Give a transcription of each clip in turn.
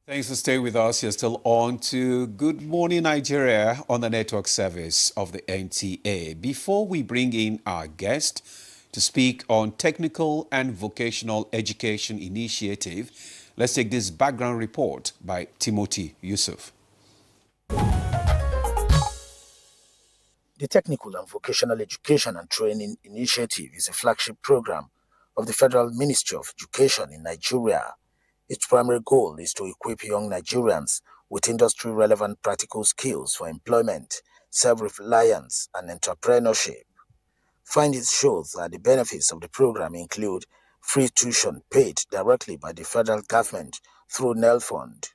Thanks for staying with us. You're still on to Good Morning Nigeria on the network service of the NTA. Before we bring in our guest to speak on technical and vocational education initiative, let's take this background report by Timothy Yusuf. The Technical and Vocational Education and Training Initiative is a flagship program of the Federal Ministry of Education in Nigeria. Its primary goal is to equip young Nigerians with industry-relevant practical skills for employment, self-reliance, and entrepreneurship. Findings show that the benefits of the program include free tuition paid directly by the federal government through NEL Fund.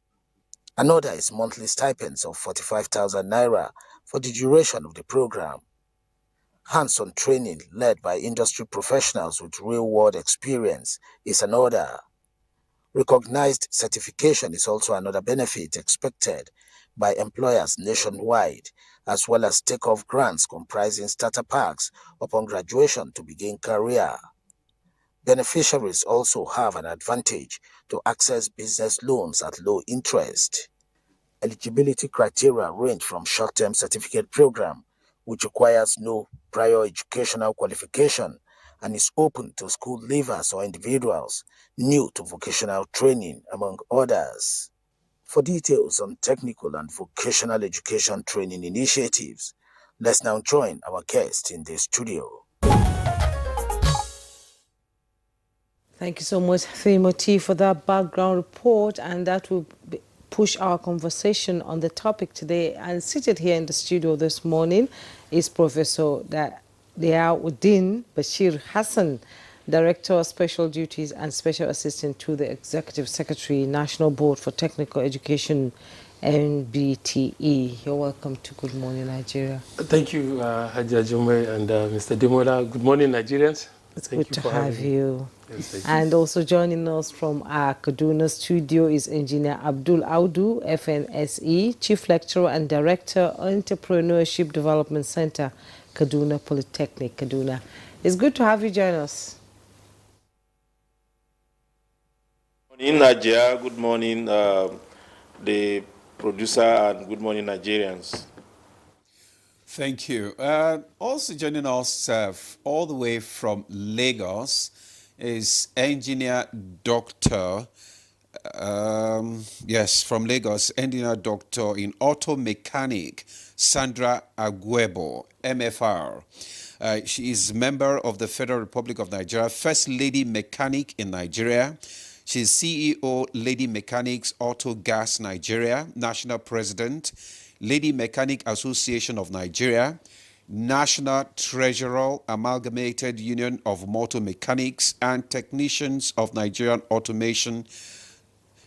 Another is monthly stipends of 45,000 naira for the duration of the program. Hands-on training led by industry professionals with real-world experience is another. Recognized certification is also another benefit expected by employers nationwide, as well as take-off grants comprising starter packs upon graduation to begin career. Beneficiaries also have an advantage to access business loans at low interest. Eligibility criteria range from short-term certificate program, which requires no prior educational qualification and is open to school leavers or individuals new to vocational training, among others. For details on technical and vocational education training initiatives, let's now join our guest in the studio. Thank you so much, Timothy, for that background report, and that will push our conversation on the topic today. And seated here in the studio this morning is Professor Diawuddin Bashir Hassan, Director of Special Duties and Special Assistant to the Executive Secretary, National Board for Technical Education, NBTE. You're welcome to Good Morning Nigeria. Thank you, Haja Jume and Mr. Demola. Good morning, Nigerians. It's good to have you. Yes, and also joining us from our Kaduna studio is Engineer Abdul Audu, FNSE, Chief Lecturer and Director, Entrepreneurship Development Center, Kaduna Polytechnic, Kaduna. It's good to have you join us. Good morning, Nigeria. Good morning, the producer, and good morning, Nigerians. Thank you. Also joining us all the way from Lagos is Engineer Doctor, from Lagos, Engineer Doctor in Auto Mechanic, Sandra Agwebo, MFR. She is member of the Federal Republic of Nigeria, First Lady Mechanic in Nigeria. She's CEO, Lady Mechanics Auto Gas Nigeria, National President, Lady Mechanic Association of Nigeria, National Treasurer, Amalgamated Union of Motor Mechanics and Technicians of Nigerian Automation,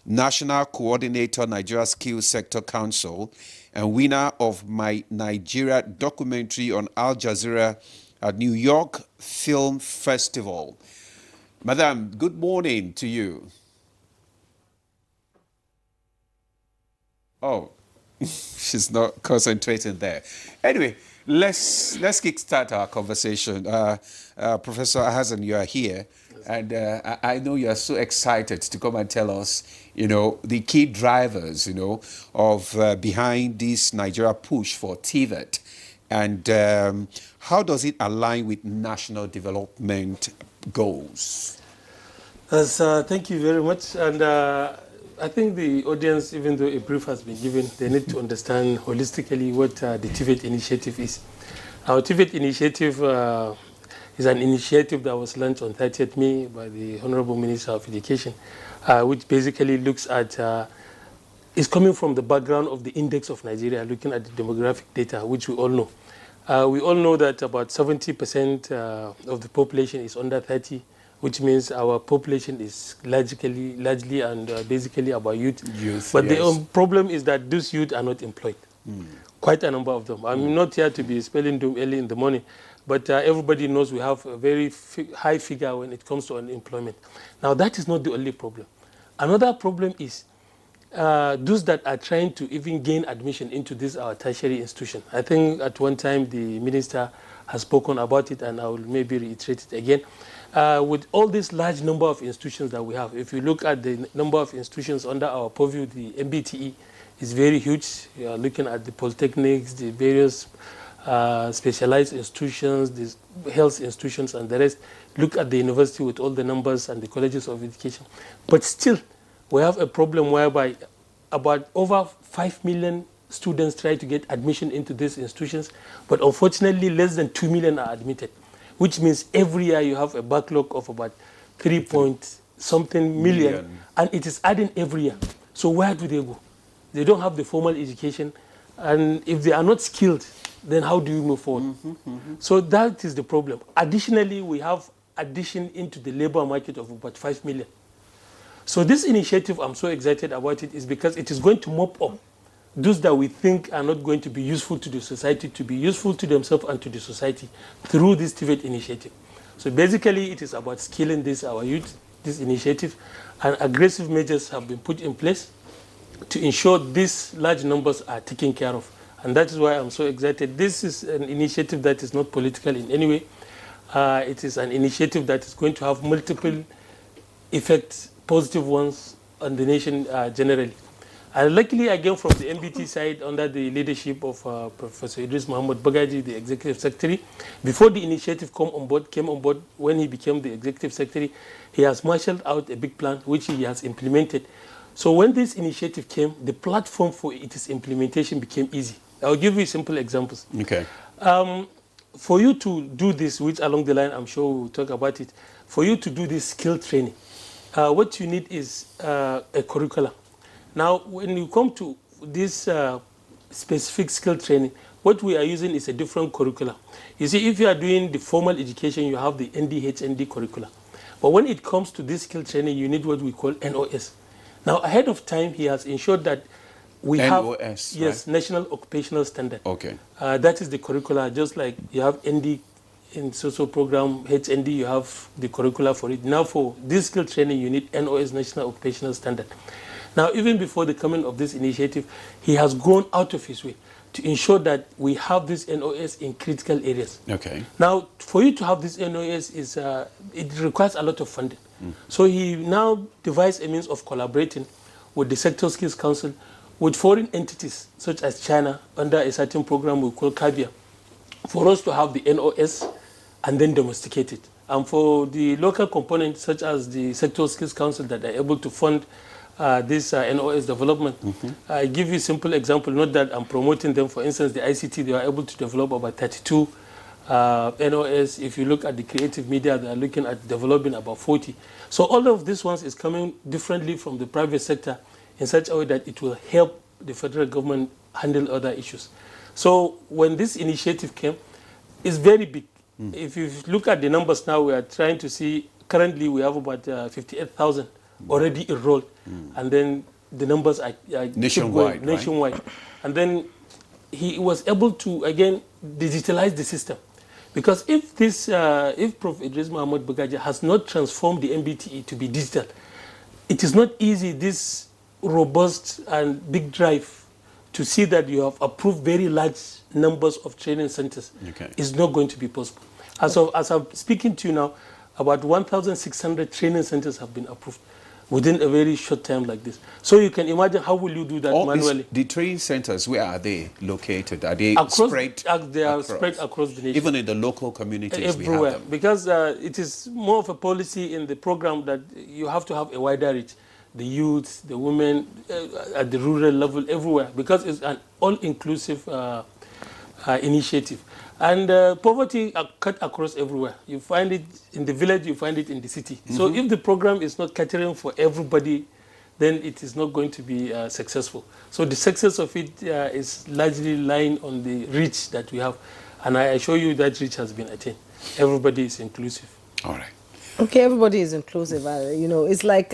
National Coordinator, Nigeria Skills Sector Council, and winner of My Nigeria documentary on Al Jazeera at New York Film Festival. Madam, good morning to you. Oh. She's not concentrating there. Anyway, let's kickstart our conversation. Professor Hassan, you are here, and I know you are so excited to come and tell us, the key drivers, of behind this Nigeria push for TVET, and how does it align with national development goals? Thank you very much, and I think the audience, even though a brief has been given, they need to understand holistically what the TVET initiative is. Our TVET initiative is an initiative that was launched on 30th May by the Honorable Minister of Education, which basically looks at, is coming from the background of the index of Nigeria, looking at the demographic data, which we all know. We all know that about 70% of the population is under 30, which means our population is largely and basically about youth. But yes, the problem is that those youth are not employed. Quite a number of them. I'm not here to be spelling doom early in the morning, but everybody knows we have a very high figure when it comes to unemployment. Now, that is not the only problem. Another problem is those that are trying to even gain admission into this our tertiary institution. I think at one time the minister has spoken about it, and I will maybe reiterate it again. with all this large number of institutions that we have, if you look at the number of institutions under our purview, the MBTE is very huge. You are looking at the polytechnics, the various specialized institutions, the health institutions and the rest. Look at the university with all the numbers and the colleges of education. But still, we have a problem whereby about over 5 million students try to get admission into these institutions, but unfortunately less than 2 million are admitted, which means every year you have a backlog of about 3 point something million, and it is adding every year. So where do they go? They don't have the formal education, and if they are not skilled, then how do you move forward? So that is the problem. Additionally, we have addition into the labor market of about 5 million. So this initiative, I'm so excited about it, is because it is going to mop up those that we think are not going to be useful to the society, to be useful to themselves and to the society through this TVET initiative. So basically, it is about skilling our youth, this initiative, and aggressive measures have been put in place to ensure these large numbers are taken care of. And that is why I'm so excited. This is an initiative that is not political in any way. It is an initiative that is going to have multiple effects, positive ones, on the nation generally. And luckily, again, from the MBT side, under the leadership of Professor Idris Muhammad Bagaji, the Executive Secretary, before the initiative came on board, when he became the Executive Secretary, he has marshaled out a big plan, which he has implemented. So when this initiative came, the platform for its implementation became easy. I'll give you simple examples. Okay. For you to do this, which along the line, I'm sure we'll talk about it, for you to do this skill training, what you need is a curriculum. Now, when you come to this specific skill training, what we are using is a different curriculum. You see, if you are doing the formal education, you have the ND-HND curriculum. But when it comes to this skill training, you need what we call NOS. Now, ahead of time, he has ensured that we have NOS, yes, right? National Occupational Standard. Okay. That is the curricula, just like you have ND in social program, HND, you have the curricula for it. Now, for this skill training, you need NOS, National Occupational Standard. Now, even before the coming of this initiative, he has gone out of his way to ensure that we have this NOS in critical areas. Okay. Now, for you to have this NOS, it requires a lot of funding. So he now devised a means of collaborating with the Sector Skills Council, with foreign entities such as China, under a certain program we call CABIA, for us to have the NOS and then domesticate it. And for the local components, such as the Sector Skills Council, that are able to fund this NOS development. I give you a simple example, not that I'm promoting them. For instance, the ICT, they are able to develop about 32 NOS. If you look at the creative media, they are looking at developing about 40. So all of these ones is coming differently from the private sector in such a way that it will help the federal government handle other issues. So when this initiative came, it's very big. If you look at the numbers now, we are trying to see, currently we have about 58,000 already enrolled, and then the numbers are nationwide, nationwide. Right? And then he was able to again digitalize the system, because if Prof. Idris Muhammad Bagaji has not transformed the MBTE to be digital, it is not easy, this robust and big drive, to see that you have approved very large numbers of training centers. Okay. Is not going to be possible. As I'm speaking to you now, about 1,600 training centers have been approved within a very short time like this. So you can imagine, how will you do that manually? The training centers, where are they located? Are they spread? They are spread across the nation. Even in the local communities, everywhere. we have them. Because it is more of a policy in the program that you have to have a wider reach. The youth, the women, at the rural level, everywhere. Because it's an all-inclusive initiative. And poverty are cut across everywhere. You find it in the village, you find it in the city. So if the program is not catering for everybody, then it is not going to be successful. So the success of it is largely lying on the reach that we have. And I assure you that reach has been attained. Everybody is inclusive. All right. Okay, everybody is inclusive. You know, it's like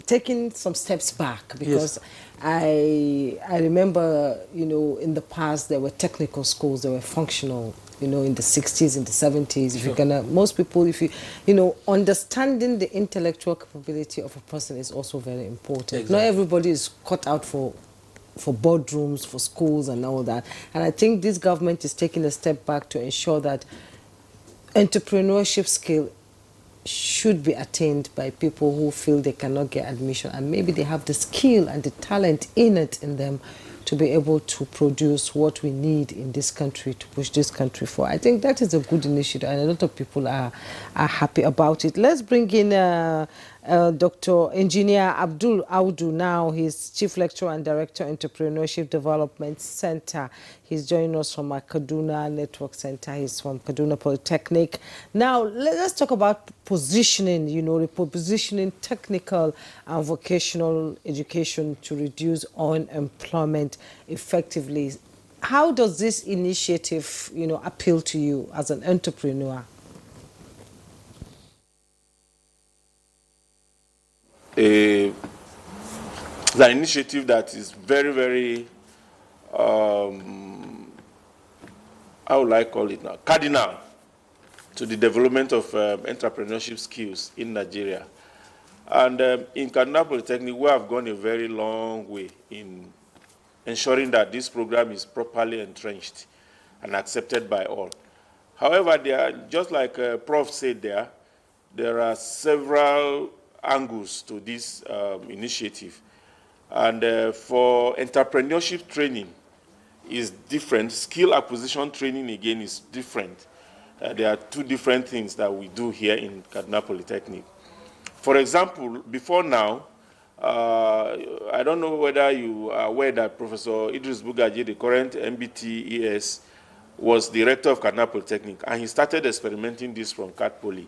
taking some steps back, because I remember, you know, in the past there were technical schools, there were functional, you know, in the 60s, in the 70s. If you're gonna, most people, if you know, understanding the intellectual capability of a person is also very important. Exactly. Not everybody is cut out for boardrooms, for schools and all that. And I think this government is taking a step back to ensure that entrepreneurship skill should be attained by people who feel they cannot get admission, and maybe they have the skill and the talent in them to be able to produce what we need in this country to push this country forward. I think that is a good initiative, and a lot of people are happy about it. Let's bring in Dr. Engineer Abdul Audu now. He's Chief Lecturer and Director, Entrepreneurship Development Center. He's joining us from our Kaduna Network Center. He's from Kaduna Polytechnic. Now, let's talk about positioning, repositioning technical and vocational education to reduce unemployment effectively. How does this initiative, appeal to you as an entrepreneur? It's an initiative that is very, very, how would I call it now, cardinal to the development of entrepreneurship skills in Nigeria. And in Kaduna Polytechnic, we have gone a very long way in ensuring that this program is properly entrenched and accepted by all. However, just like Prof said there are several angles to this initiative. And for entrepreneurship training is different. Skill acquisition training, again, is different. There are two different things that we do here in Kaduna Polytechnic. For example, before now, I don't know whether you are aware that Professor Idris Bugaji, the current MBTES, was the rector of Kaduna Polytechnic, and he started experimenting this from Cat Poly.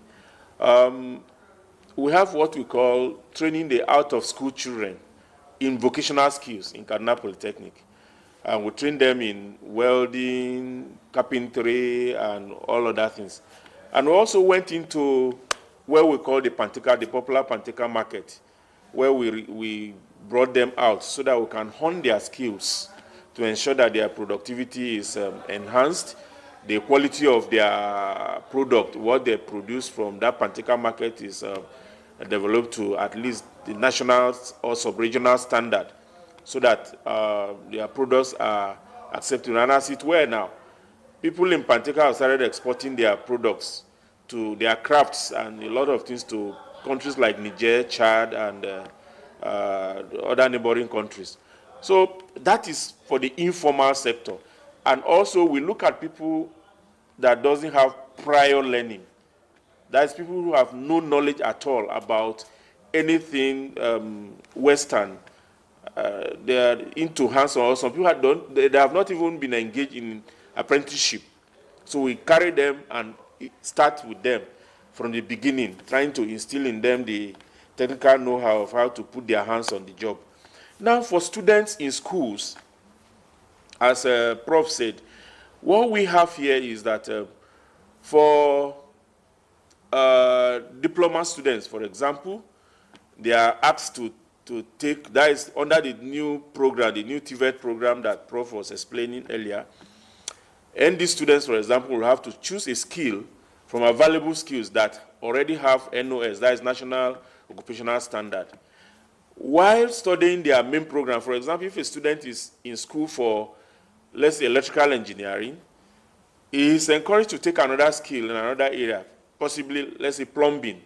We have what we call training the out-of-school children in vocational skills in Kaduna Polytechnic. And we train them in welding, carpentry, and all other things. And we also went into where we call the Pantica, the popular Pantica market, where we brought them out so that we can hone their skills to ensure that their productivity is enhanced, the quality of their product, what they produce from that Pantica market is developed to at least the national or sub-regional standard, so that their products are accepted. And as it were now, people in Pantica have started exporting their products to their crafts and a lot of things to countries like Niger, Chad, and other neighboring countries. So that is for the informal sector. And also we look at people that doesn't have prior learning. That is people who have no knowledge at all about anything Western. They are into hands-on. Some people they have not even been engaged in apprenticeship. So we carry them and start with them from the beginning, trying to instill in them the technical know-how of how to put their hands on the job. Now, for students in schools, as Prof said, what we have here is that for diploma students, for example, they are asked to take, that is under the new program, the new TVET program that Prof was explaining earlier. ND students, for example, will have to choose a skill from available skills that already have NOS, that is National Occupational Standard. While studying their main program, for example, if a student is in school for, let's say, electrical engineering, he is encouraged to take another skill in another area, possibly, let's say, plumbing,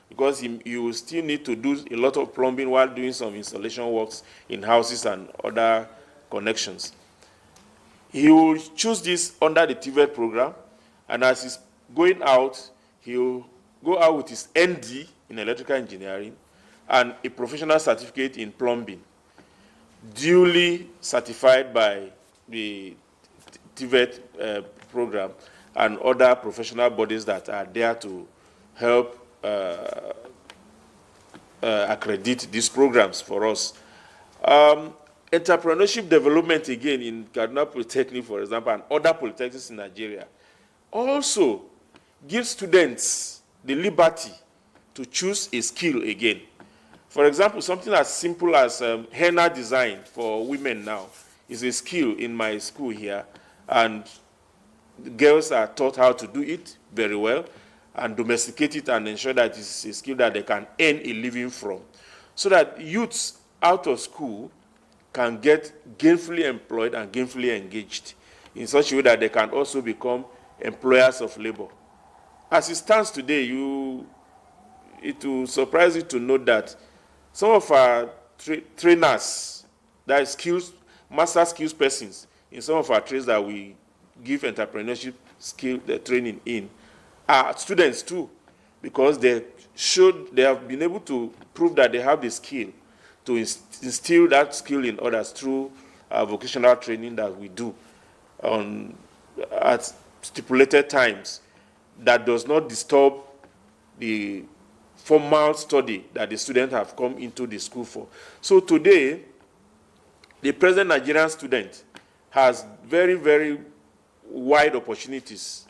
because you will still need to do a lot of plumbing while doing some installation works in houses and other connections. He will choose this under the TVET program, and as he's going out, he will go out with his ND in electrical engineering and a professional certificate in plumbing, duly certified by the TVET program and other professional bodies that are there to help accredit these programs for us. Entrepreneurship development, again, in Kaduna Polytechnic, for example, and other polytechnics in Nigeria, also gives students the liberty to choose a skill again. For example, something as simple as henna design for women now is a skill in my school here, and girls are taught how to do it very well and domesticate it and ensure that it's a skill that they can earn a living from, so that youths out of school can get gainfully employed and gainfully engaged in such a way that they can also become employers of labor. As it stands today, you it will surprise you to know that some of our trainers, that is skills, master skills persons in some of our trades that we give entrepreneurship skill training in, are students too, because they have been able to prove that they have the skill to instill that skill in others through vocational training that we do at stipulated times, that does not disturb the formal study that the students have come into the school for. So today, the present Nigerian student has very, very wide opportunities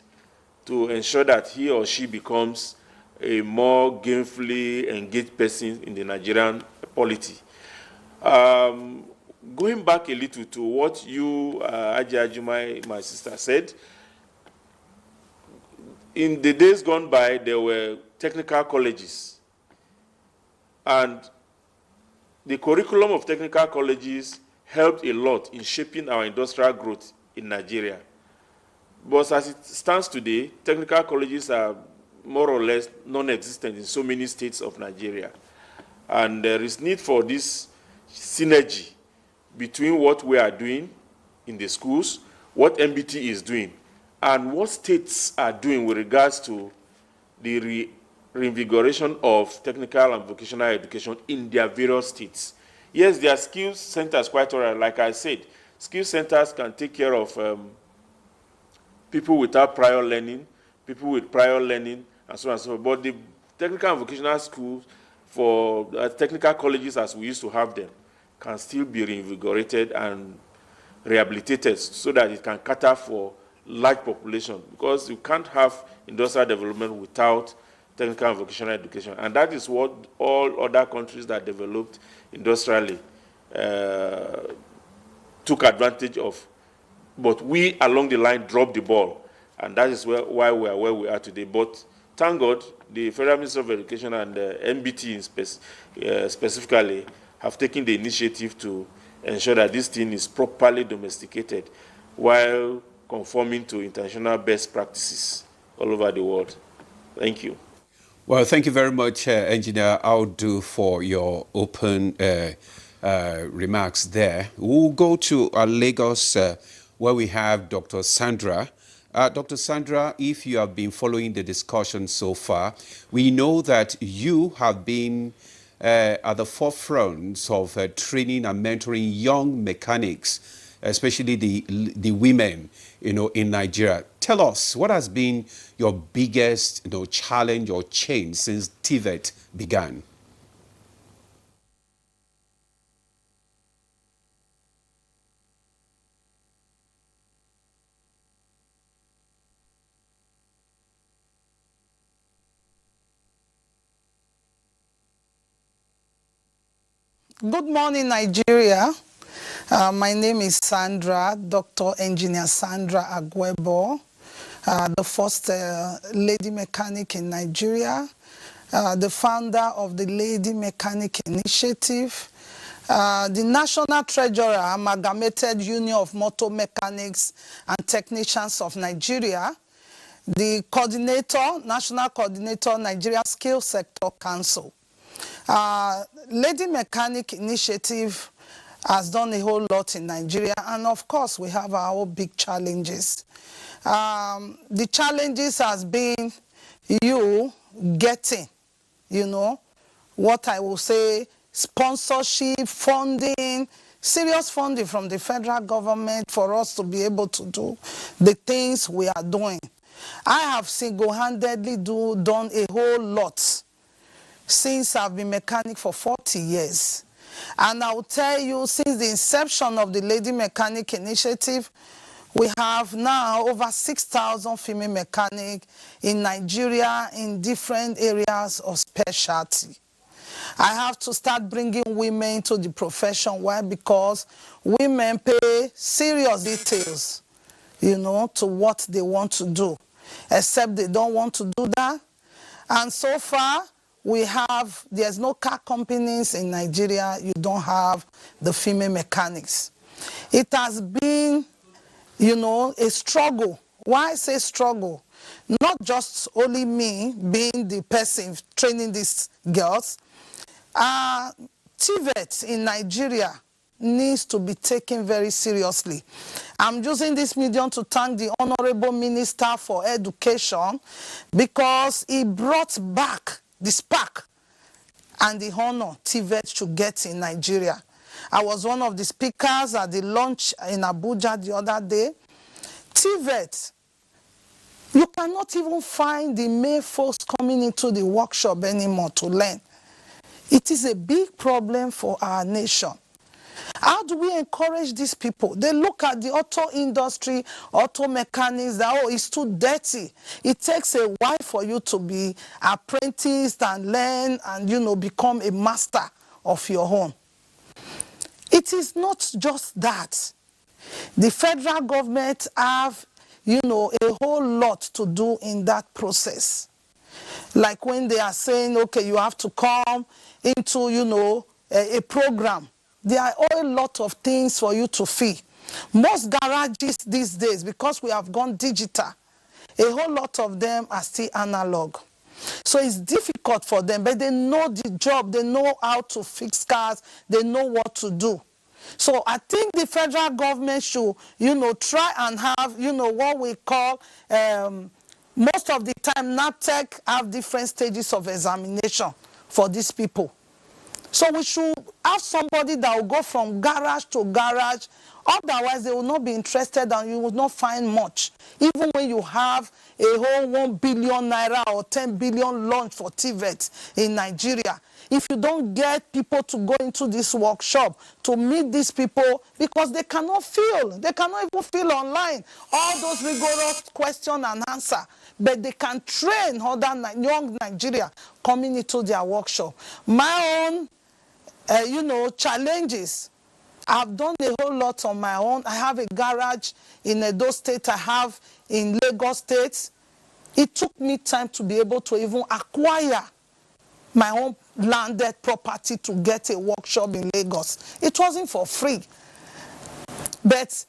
to ensure that he or she becomes a more gainfully engaged person in the Nigerian polity. Going back a little to what you, Aji Ajumai, my sister, said, in the days gone by, there were technical colleges. And the curriculum of technical colleges helped a lot in shaping our industrial growth in Nigeria. But as it stands today, technical colleges are more or less non-existent in so many states of Nigeria. And there is need for this synergy between what we are doing in the schools, what MBT is doing, and what states are doing with regards to the reinvigoration of technical and vocational education in their various states. Yes, there are skills centers, quite all right. Like I said, skill centers can take care of people without prior learning, people with prior learning, and so on and so forth. But the technical and vocational schools, for technical colleges as we used to have them, can still be reinvigorated and rehabilitated so that it can cater for large population, because you can't have industrial development without technical and vocational education. And that is what all other countries that developed industrially took advantage of. But we, along the line, dropped the ball. And that is why we are where we are today. But thank God, the Federal Ministry of Education and MBT specifically have taken the initiative to ensure that this thing is properly domesticated while conforming to international best practices all over the world. Thank you. Well, thank you very much, Engineer Audu, for your open remarks there. We'll go to Lagos, where we have Dr. Sandra. Dr. Sandra, if you have been following the discussion so far, we know that you have been at the forefront of training and mentoring young mechanics, especially the women, in Nigeria. Tell us, what has been your biggest, challenge or change since TVET began? Good morning, Nigeria. My name is Sandra, Dr. Engineer Sandra Agwebo, the first lady mechanic in Nigeria, the founder of the Lady Mechanic Initiative, the National Treasurer, Amalgamated Union of Motor Mechanics and Technicians of Nigeria, the coordinator, National Coordinator, Nigeria Skill Sector Council. Lady Mechanic Initiative has done a whole lot in Nigeria, and of course we have our own big challenges. The challenges has been you getting, what I will say, sponsorship, funding, serious funding from the federal government for us to be able to do the things we are doing. I have single-handedly done a whole lot since I've been mechanic for 40 years. And I'll tell you, since the inception of the Lady Mechanic Initiative, we have now over 6,000 female mechanics in Nigeria in different areas of specialty. I have to start bringing women into the profession. Why? Because women pay serious details, to what they want to do, except they don't want to do that. And so far, there's no car companies in Nigeria, you don't have the female mechanics. It has been, a struggle Why I say struggle? Not just only me being the person training these girls. TVET in Nigeria needs to be taken very seriously. I'm using this medium to thank the Honorable Minister for Education because he brought back the spark and the honor TVET should get in Nigeria. I was one of the speakers at the launch in Abuja the other day. TVET, you cannot even find the male folks coming into the workshop anymore to learn. It is a big problem for our nation. How do we encourage these people? They look at the auto industry, auto mechanics, that, oh, it's too dirty. It takes a while for you to be apprenticed and learn and, you know, become a master of your own. It is not just that. The federal government have, you know, a whole lot to do in that process. Like when they are saying, okay, you have to come into, you know, a program. There are a lot of things for you to fee. Most garages these days, because we have gone digital, a whole lot of them are still analog. So it's difficult for them, but they know the job, they know how to fix cars, they know what to do. So I think the federal government should, you know, try and have, you know, what we call, most of the time, NAPTEC have different stages of examination for these people. So we should have somebody that will go from garage to garage. Otherwise, they will not be interested and you will not find much. Even when you have a whole 1 billion naira or 10 billion launch for TVET in Nigeria, if you don't get people to go into this workshop to meet these people, because they cannot feel, they cannot even feel online all those rigorous question and answer, but they can train other young Nigeria coming into their workshop. My own, you know, challenges. I've done a whole lot on my own. I have a garage in Edo State. I have in Lagos State. It took me time to be able to even acquire my own landed property to get a workshop in Lagos. It wasn't for free. But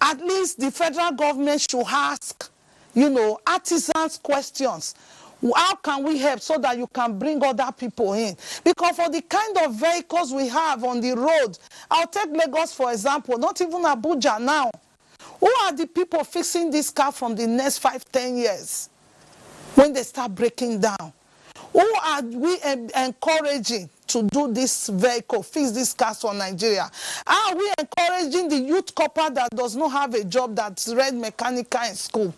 at least the federal government should ask, you know, artisans questions. How can we help so that you can bring other people in? Because for the kind of vehicles we have on the road, I'll take Lagos for example, not even Abuja now. Who are the people fixing this car from the next 5-10 years when they start breaking down? Who are we encouraging to do this vehicle, fix this car for Nigeria? Are we encouraging the youth couple that does not have a job that's read mechanical in school?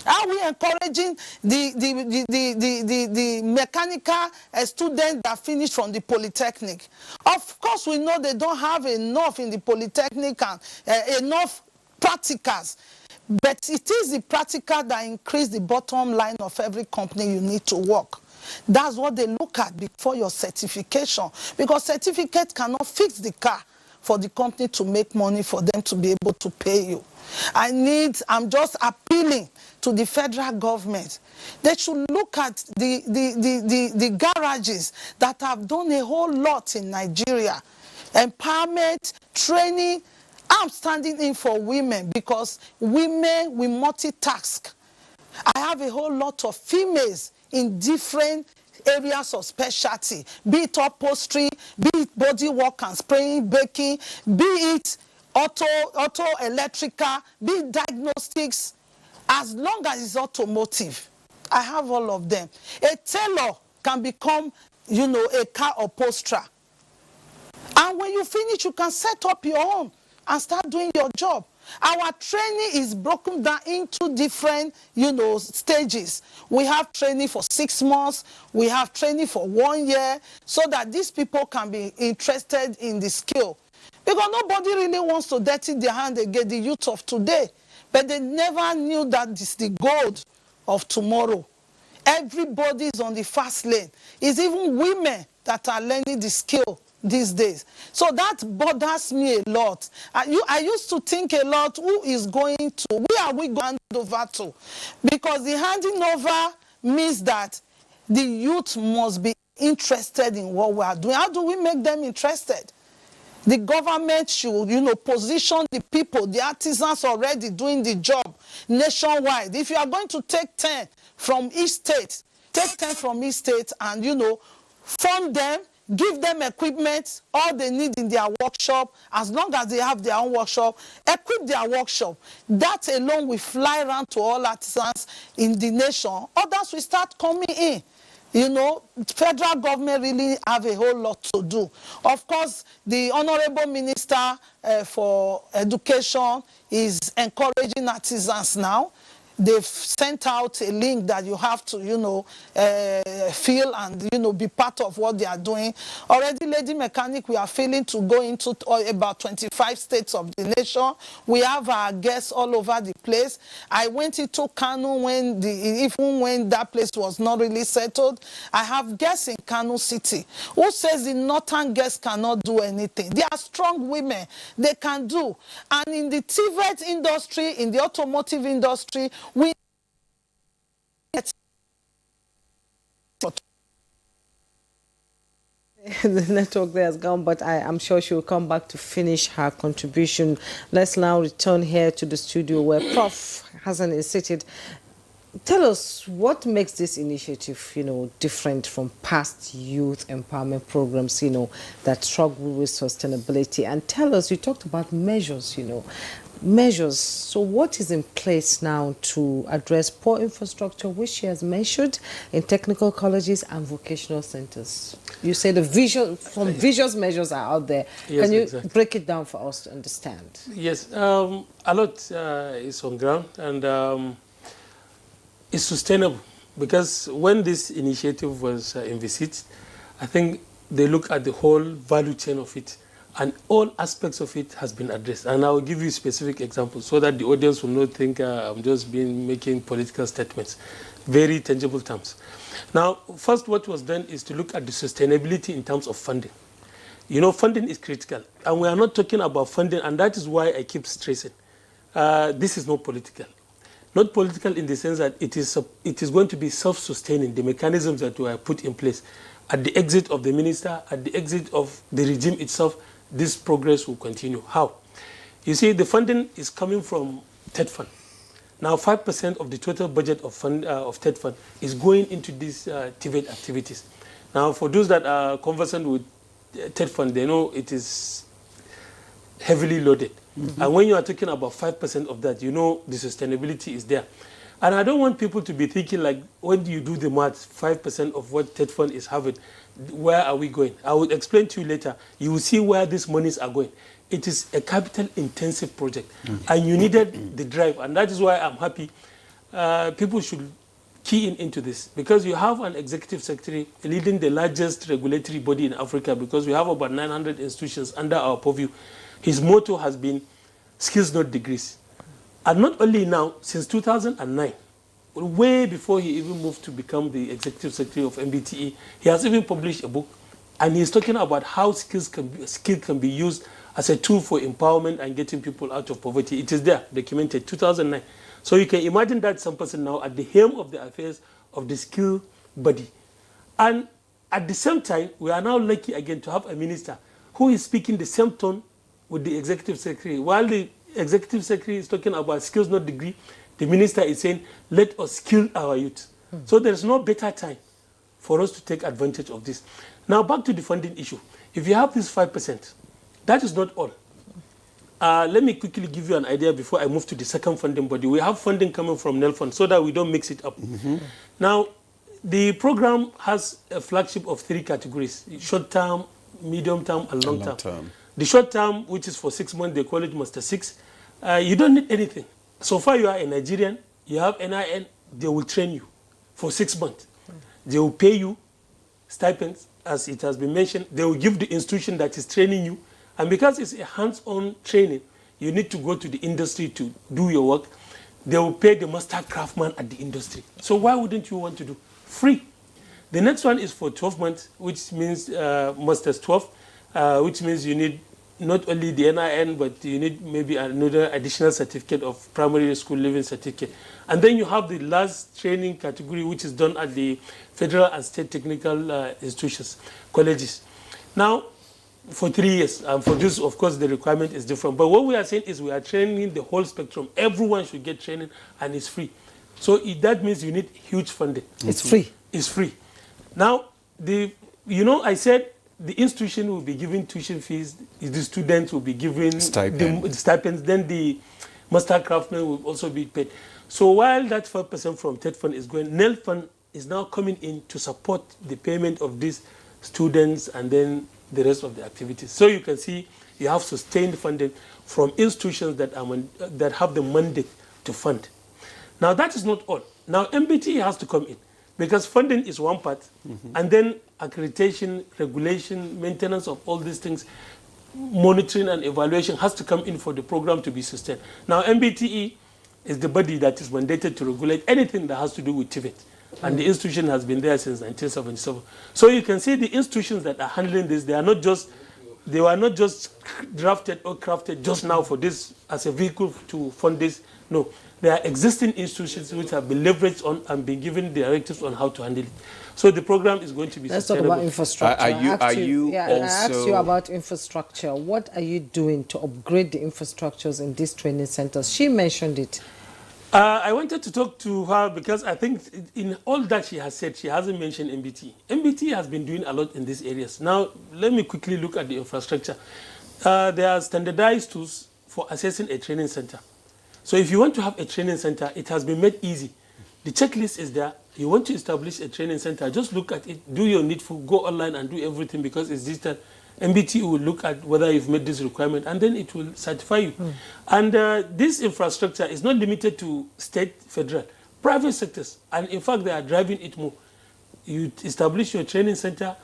Are we encouraging the mechanical student that finished from the polytechnic? Of course, we know they don't have enough in the polytechnic and enough practicals. But it is the practical that increase the bottom line of every company you need to work. That's what they look at before your certification. Because certificate cannot fix the car for the company to make money for them to be able to pay you. I'm just appealing to the federal government. They should look at the garages that have done a whole lot in Nigeria. Empowerment, training. I'm standing in for women because women, we multitask. I have a whole lot of females in different areas of specialty, be it upholstery, be it body work and spraying, baking, be it auto electrical, be it diagnostics, as long as it's automotive. I have all of them. A tailor can become, you know, a car upholsterer. And when you finish, you can set up your own and start doing your job. Our training is broken down into different, you know, stages. We have training for 6 months. We have training for 1 year so that these people can be interested in the skill. Because nobody really wants to dirty their hand again, the youth of today. But they never knew that this is the gold of tomorrow. Everybody is on the fast lane. It's even women that are learning the skill these days. So that bothers me a lot. I used to think a lot, who is going to, where are we going to hand over to? Because the handing over means that the youth must be interested in what we are doing. How do we make them interested? The government should, position the people, the artisans already doing the job nationwide. If you are going to take 10 from each state, take 10 from each state and, fund them, give them equipment, all they need in their workshop, as long as they have their own workshop, equip their workshop. That alone will fly around to all artisans in the nation. Others will start coming in. Federal government really have a whole lot to do. Of course, the Honorable Minister for Education is encouraging artisans now. They've sent out a link that you have to, fill and, be part of what they are doing. Already, Lady Mechanic, we are failing to go into about 25 states of the nation. We have our guests all over the place. I went into Kano even when that place was not really settled. I have guests in Kano City who says the northern guests cannot do anything. They are strong women. They can do. And in the TVET industry, in the automotive industry, we the network there has gone, but I'm sure she will come back to finish her contribution. Let's now return here to the studio where Prof. Hassan is seated. Tell us what makes this initiative, different from past youth empowerment programs, that struggle with sustainability. And tell us, you talked about measures, measures. So what is in place now to address poor infrastructure, which she has mentioned in technical colleges and vocational centers? You say visual measures are out there. Yes, Can you exactly break it down for us to understand? Yes, a lot is on ground, and it's sustainable, because when this initiative was envisaged, I think they look at the whole value chain of it, and all aspects of it has been addressed. And I will give you specific examples so that the audience will not think I'm just making political statements. Very tangible terms. Now, first, what was done is to look at the sustainability in terms of funding. Funding is critical, and we are not talking about funding, and that is why I keep stressing. This is not political. Not political in the sense that it is going to be self-sustaining, the mechanisms that were put in place. At the exit of the minister, at the exit of the regime itself, this progress will continue. How? You see, the funding is coming from TED Fund. Now, 5% of the total budget of TED Fund is going into these TVET activities. Now, for those that are conversant with TED Fund, they know it is heavily loaded. Mm-hmm. And when you are talking about 5% of that, the sustainability is there. And I don't want people to be thinking like, when you do the math, 5% of what TED Fund is having, where are we going? I will explain to you later. You will see where these monies are going. It is a capital-intensive project, and you needed the drive. And that is why I'm happy people should key into this, because you have an executive secretary leading the largest regulatory body in Africa, because we have about 900 institutions under our purview. His motto has been skills, not degrees. And not only now, since 2009, way before he even moved to become the executive secretary of MBTE, he has even published a book, and he's talking about how skill can be used as a tool for empowerment and getting people out of poverty. It is there, documented, 2009. So you can imagine that some person now at the helm of the affairs of the skill body. And at the same time, we are now lucky again to have a minister who is speaking the same tone with the executive secretary. While the executive secretary is talking about skills, not degree, the minister is saying, let us skill our youth. So there's no better time for us to take advantage of this. Now, back to the funding issue. If you have this 5%, that is not all. Let me quickly give you an idea before I move to the second funding body. We have funding coming from NEL Fund so that we don't mix it up. Mm-hmm. Now, the program has a flagship of 3 categories: short-term, medium-term, and long-term. The short-term, which is for 6 months, they call it Master 6. You don't need anything. So far, you are a Nigerian, you have NIN, they will train you for 6 months. They will pay you stipends, as it has been mentioned. They will give the institution that is training you. And because it's a hands-on training, you need to go to the industry to do your work. They will pay the master craftsman at the industry. So why wouldn't you want to do? Free. The next one is for 12 months, which means Masters 12, which means you need not only the NIN, but you need maybe another additional certificate of primary school living certificate. And then you have the last training category, which is done at the federal and state technical institutions, colleges. Now, For 3 years. And for this, of course, the requirement is different. But what we are saying is we are training the whole spectrum. Everyone should get training, and it's free. So that means you need huge funding. It's free. It's free. Now, I said the institution will be giving tuition fees. The students will be given the stipends. Then the master craftsmen will also be paid. So while that 5% from TED fund is going, NEL fund is now coming in to support the payment of these students and then the rest of the activities. So you can see you have sustained funding from institutions that have the mandate to fund. Now that is not all. Now MBTE has to come in because funding is one part, and then accreditation, regulation, maintenance of all these things, monitoring and evaluation has to come in for the program to be sustained. Now MBTE is the body that is mandated to regulate anything that has to do with TVET. And the institution has been there since 1977. So you can see the institutions that are handling this, they were not just drafted or crafted just now for this as a vehicle to fund this. No, there are existing institutions which have been leveraged on and been given directives on how to handle it. So the program is going to be sustainable. Let's talk about infrastructure. Are you I asked you about infrastructure. What are you doing to upgrade the infrastructures in these training centers? She mentioned it. I wanted to talk to her because I think in all that she has said, she hasn't mentioned MBT. MBT has been doing a lot in these areas. Now, let me quickly look at the infrastructure. There are standardized tools for assessing a training center. So if you want to have a training center, it has been made easy. The checklist is there. You want to establish a training center, just look at it, do your needful, go online and do everything because it's digital. MBT will look at whether you've met this requirement and then it will certify you. And this infrastructure is not limited to state, federal, private sectors. And in fact, they are driving it more. You establish your training center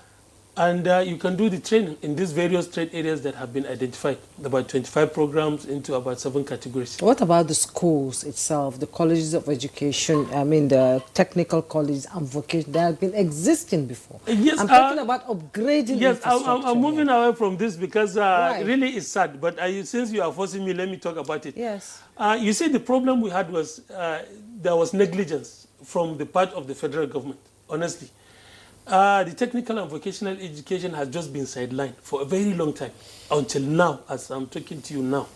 and you can do the training in these various trade areas that have been identified. About 25 programs into about 7 categories. What about the schools itself, the colleges of education, the technical colleges and vocation? They have been existing before. Yes, I'm talking about upgrading infrastructure. I'm moving away from this because really it's sad. But since you are forcing me, let me talk about it. Yes. You see, the problem we had was there was negligence from the part of the federal government, honestly. The technical and vocational education has just been sidelined for a very long time, until now, as I'm talking to you now.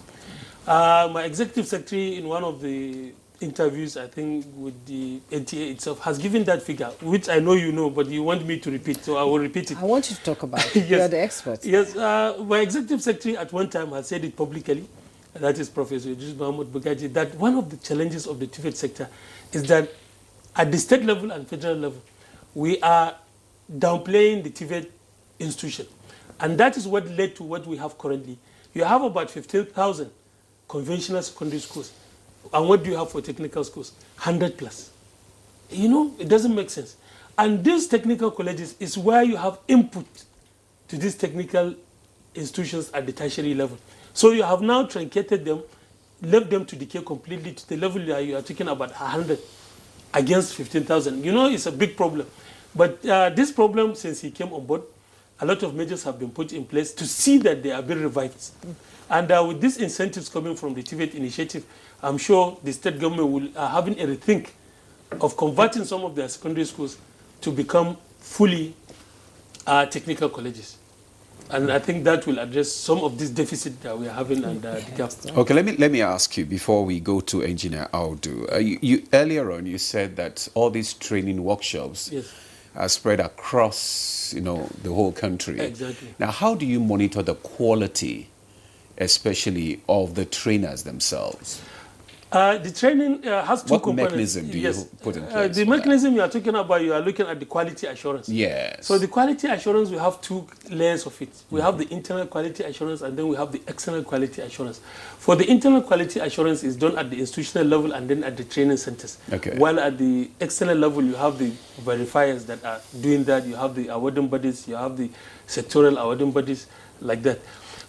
My executive secretary, in one of the interviews, I think, with the NTA itself, has given that figure, which I know you know, but you want me to repeat, so I will repeat it. I want you to talk about it. Yes. You're the expert. Yes, my executive secretary at one time has said it publicly, that is Professor Idris Mahmoud Bugaji, that one of the challenges of the TVET sector is that at the state level and federal level, we are downplaying the TVET institution. And that is what led to what we have currently. You have about 15,000 conventional secondary schools. And what do you have for technical schools? 100 plus. It doesn't make sense. And these technical colleges is where you have input to these technical institutions at the tertiary level. So you have now truncated them, left them to decay completely to the level that you are talking about 100 against 15,000. It's a big problem. But this problem, since he came on board, a lot of measures have been put in place to see that they are being revived. And with these incentives coming from the TVET initiative, I'm sure the state government will having a rethink of converting some of their secondary schools to become fully technical colleges. And I think that will address some of this deficit that we are having and the gap. Okay, let me ask you before we go to Engineer Audu. You earlier on you said that all these training workshops are spread across the whole country. Exactly. Now, how do you monitor the quality, especially of the trainers themselves? The training has two components. What mechanism do you put in place? The mechanism you are talking about, you are looking at the quality assurance. Yes. So the quality assurance, we have 2 layers of it. We have the internal quality assurance and then we have the external quality assurance. For the internal quality assurance is done at the institutional level and then at the training centers. Okay. While at the external level, you have the verifiers that are doing that. You have the awarding bodies, you have the sectoral awarding bodies like that.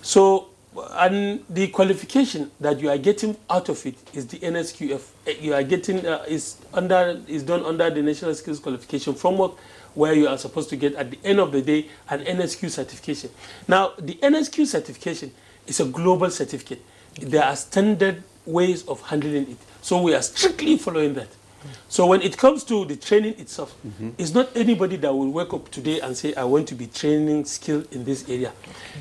So, and the qualification that you are getting out of it is the NSQF. You are getting is done under the National Skills Qualification Framework, where you are supposed to get at the end of the day an NSQ certification. Now, the NSQ certification is a global certificate. There are standard ways of handling it, so we are strictly following that. So when it comes to the training itself, it's not anybody that will wake up today and say, I want to be training skill in this area.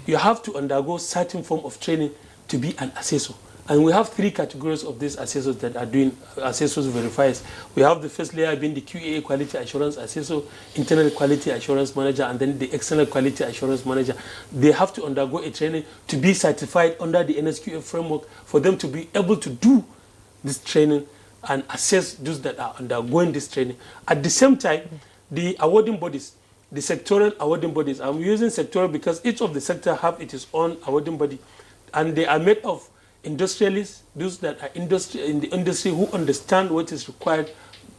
You have to undergo certain form of training to be an assessor. And we have 3 categories of these assessors that are doing assessors verifiers. We have the first layer being the QA quality assurance assessor, internal quality assurance manager, and then the external quality assurance manager. They have to undergo a training to be certified under the NSQF framework for them to be able to do this training and assess those that are undergoing this training. At the same time, the awarding bodies, the sectoral awarding bodies, I'm using sectoral because each of the sector have its own awarding body, and they are made of industrialists, those that are in the industry who understand what is required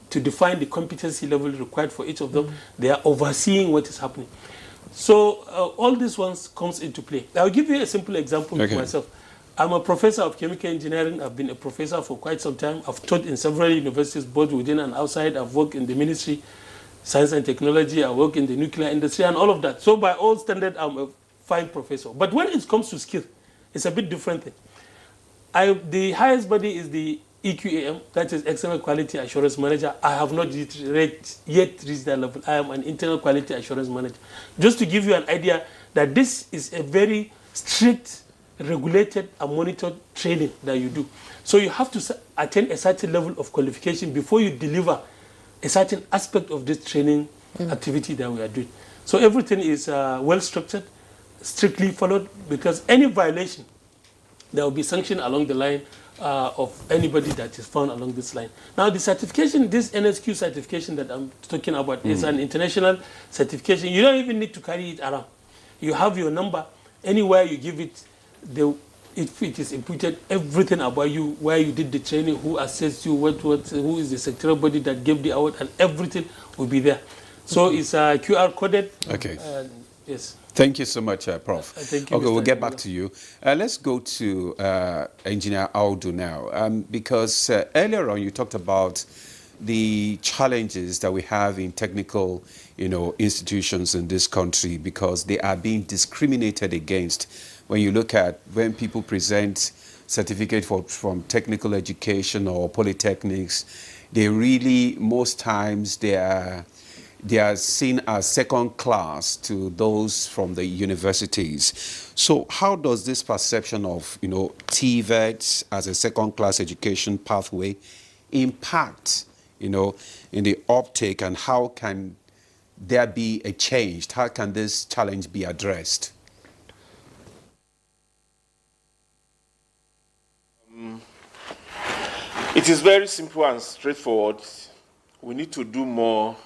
to define the competency level required for each of them. They are overseeing what is happening. So all these ones comes into play. I'll give you a simple example of myself. I'm a professor of chemical engineering. I've been a professor for quite some time. I've taught in several universities, both within and outside. I've worked in the ministry, science and technology. I work in the nuclear industry and all of that. So by all standards, I'm a fine professor. But when it comes to skill, it's a bit different thing. The highest body is the EQAM, that is External Quality Assurance Manager. I have not yet reached that level. I am an Internal Quality Assurance Manager. Just to give you an idea that this is a very strict, regulated and monitored training that you do. So you have to attain a certain level of qualification before you deliver a certain aspect of this training activity that we are doing. So everything is well structured, strictly followed, because any violation, there will be sanctioned along the line of anybody that is found along this line. Now, the certification, this NSQ certification that I'm talking about is an international certification. You don't even need to carry it around. You have your number. Anywhere you give it, if it is imputed, everything about you, where you did the training, who assessed you, who is the sectoral body that gave the award, and everything will be there. So it's QR coded. Okay. Yes. Thank you so much, Prof. Thank you, okay, Mr. we'll get back to you. Let's go to Engineer Audu now, because earlier on you talked about the challenges that we have in technical, institutions in this country because they are being discriminated against. When you look at when people present certificate from technical education or polytechnics, they really, most times, they are seen as second class to those from the universities. So how does this perception of, TVET as a second class education pathway impact, in the uptake, and how can there be a change? How can this challenge be addressed? It is very simple and straightforward. We need to do more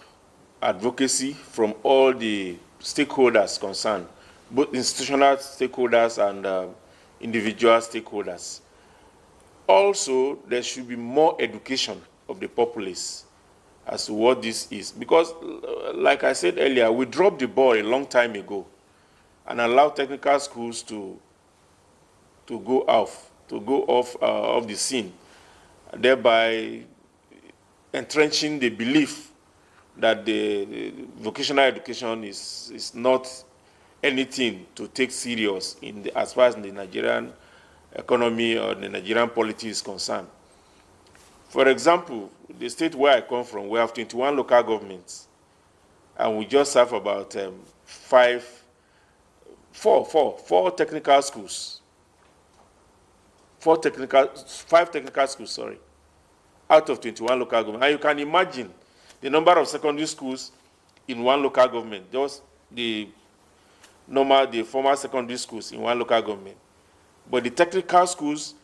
advocacy from all the stakeholders concerned, both institutional stakeholders and individual stakeholders. Also, there should be more education of the populace as to what this is. Because, like I said earlier, we dropped the ball a long time ago and allowed technical schools to go off of the scene, thereby entrenching the belief that the vocational education is not anything to take serious as far as the Nigerian economy or the Nigerian polity is concerned. For example, the state where I come from, we have 21 local governments, and we just have about 4 technical schools. 5 technical schools, sorry, out of 21 local governments. And you can imagine the number of secondary schools in one local government, just the former secondary schools in one local government. But the technical schools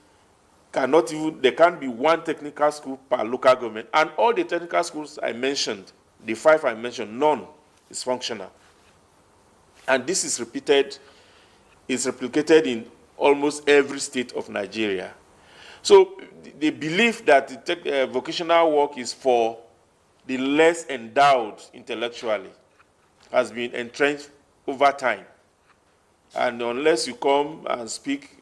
there can't be one technical school per local government. And all the technical schools I mentioned, the 5 I mentioned, none is functional. And this is replicated in almost every state of Nigeria. So the belief that the vocational work is for the less endowed intellectually has been entrenched over time. And unless you come and speak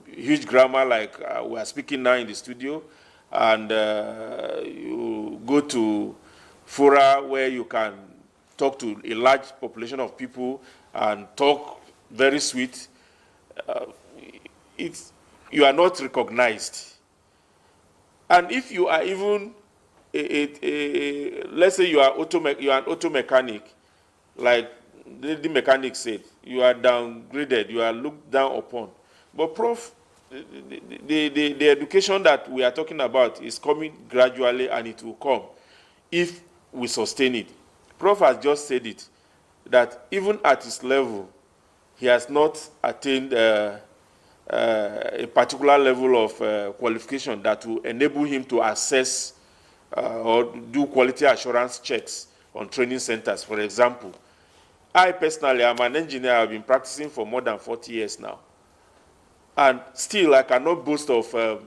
huge grammar like we are speaking now in the studio, and you go to fora where you can talk to a large population of people and talk very sweet, you are not recognized. And if you are even let's say you are an auto mechanic, like the mechanic said, you are downgraded, you are looked down upon. But Prof, the education that we are talking about is coming gradually, and it will come if we sustain it. Prof has just said it, that even at his level, he has not attained a particular level of qualification that will enable him to assess or do quality assurance checks on training centers. For example, I personally am an engineer. I've been practicing for more than 40 years now. And still, I cannot boast of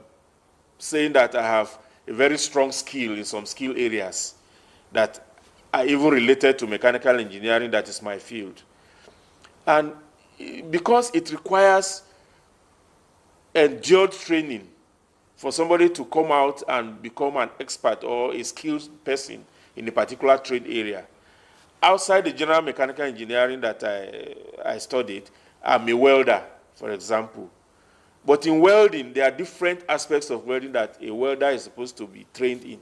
saying that I have a very strong skill in some skill areas that are even related to mechanical engineering, that is my field. And because it requires endured training for somebody to come out and become an expert or a skilled person in a particular trade area. Outside the general mechanical engineering that I studied, I'm a welder, for example. But in welding, there are different aspects of welding that a welder is supposed to be trained in.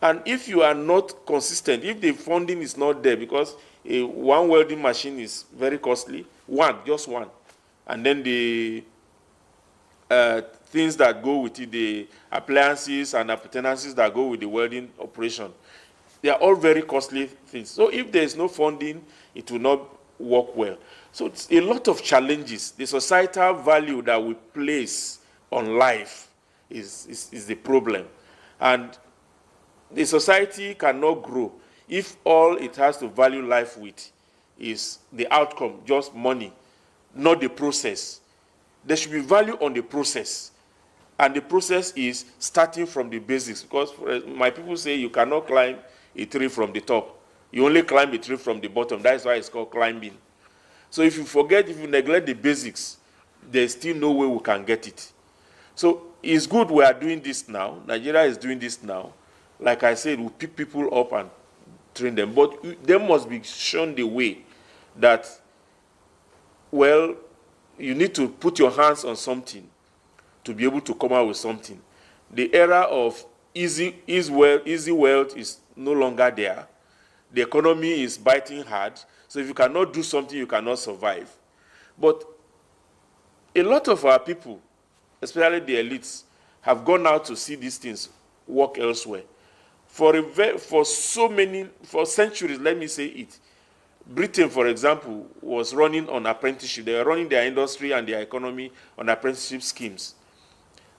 And if you are not consistent, if the funding is not there, because one welding machine is very costly, just one, and then the things that go with it, the appliances and appurtenances that go with the welding operation, they are all very costly things. So if there is no funding, it will not work well. So it's a lot of challenges. The societal value that we place on life is the problem. And the society cannot grow if all it has to value life with is the outcome, just money, not the process. There should be value on the process. And the process is starting from the basics. Because my people say you cannot climb a tree from the top. You only climb a tree from the bottom. That's why it's called climbing. So if you neglect the basics, there's still no way we can get it. So it's good we are doing this now. Nigeria is doing this now. Like I said, we pick people up and train them. But they must be shown the way that, well, you need to put your hands on something to be able to come out with something. The era of easy wealth is no longer there. The economy is biting hard. So if you cannot do something, you cannot survive. But a lot of our people, especially the elites, have gone out to see these things work elsewhere. For centuries, let me say it, Britain, for example, was running on apprenticeship. They were running their industry and their economy on apprenticeship schemes.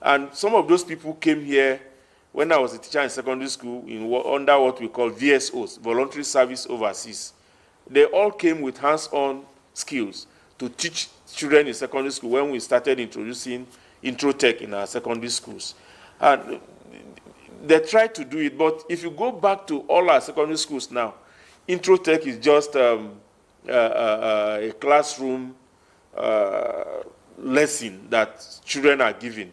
And some of those people came here when I was a teacher in secondary school under what we call VSOs, Voluntary Service Overseas. They all came with hands-on skills to teach children in secondary school when we started introducing intro tech in our secondary schools. And they tried to do it, but if you go back to all our secondary schools now, intro tech is just a classroom lesson that children are given.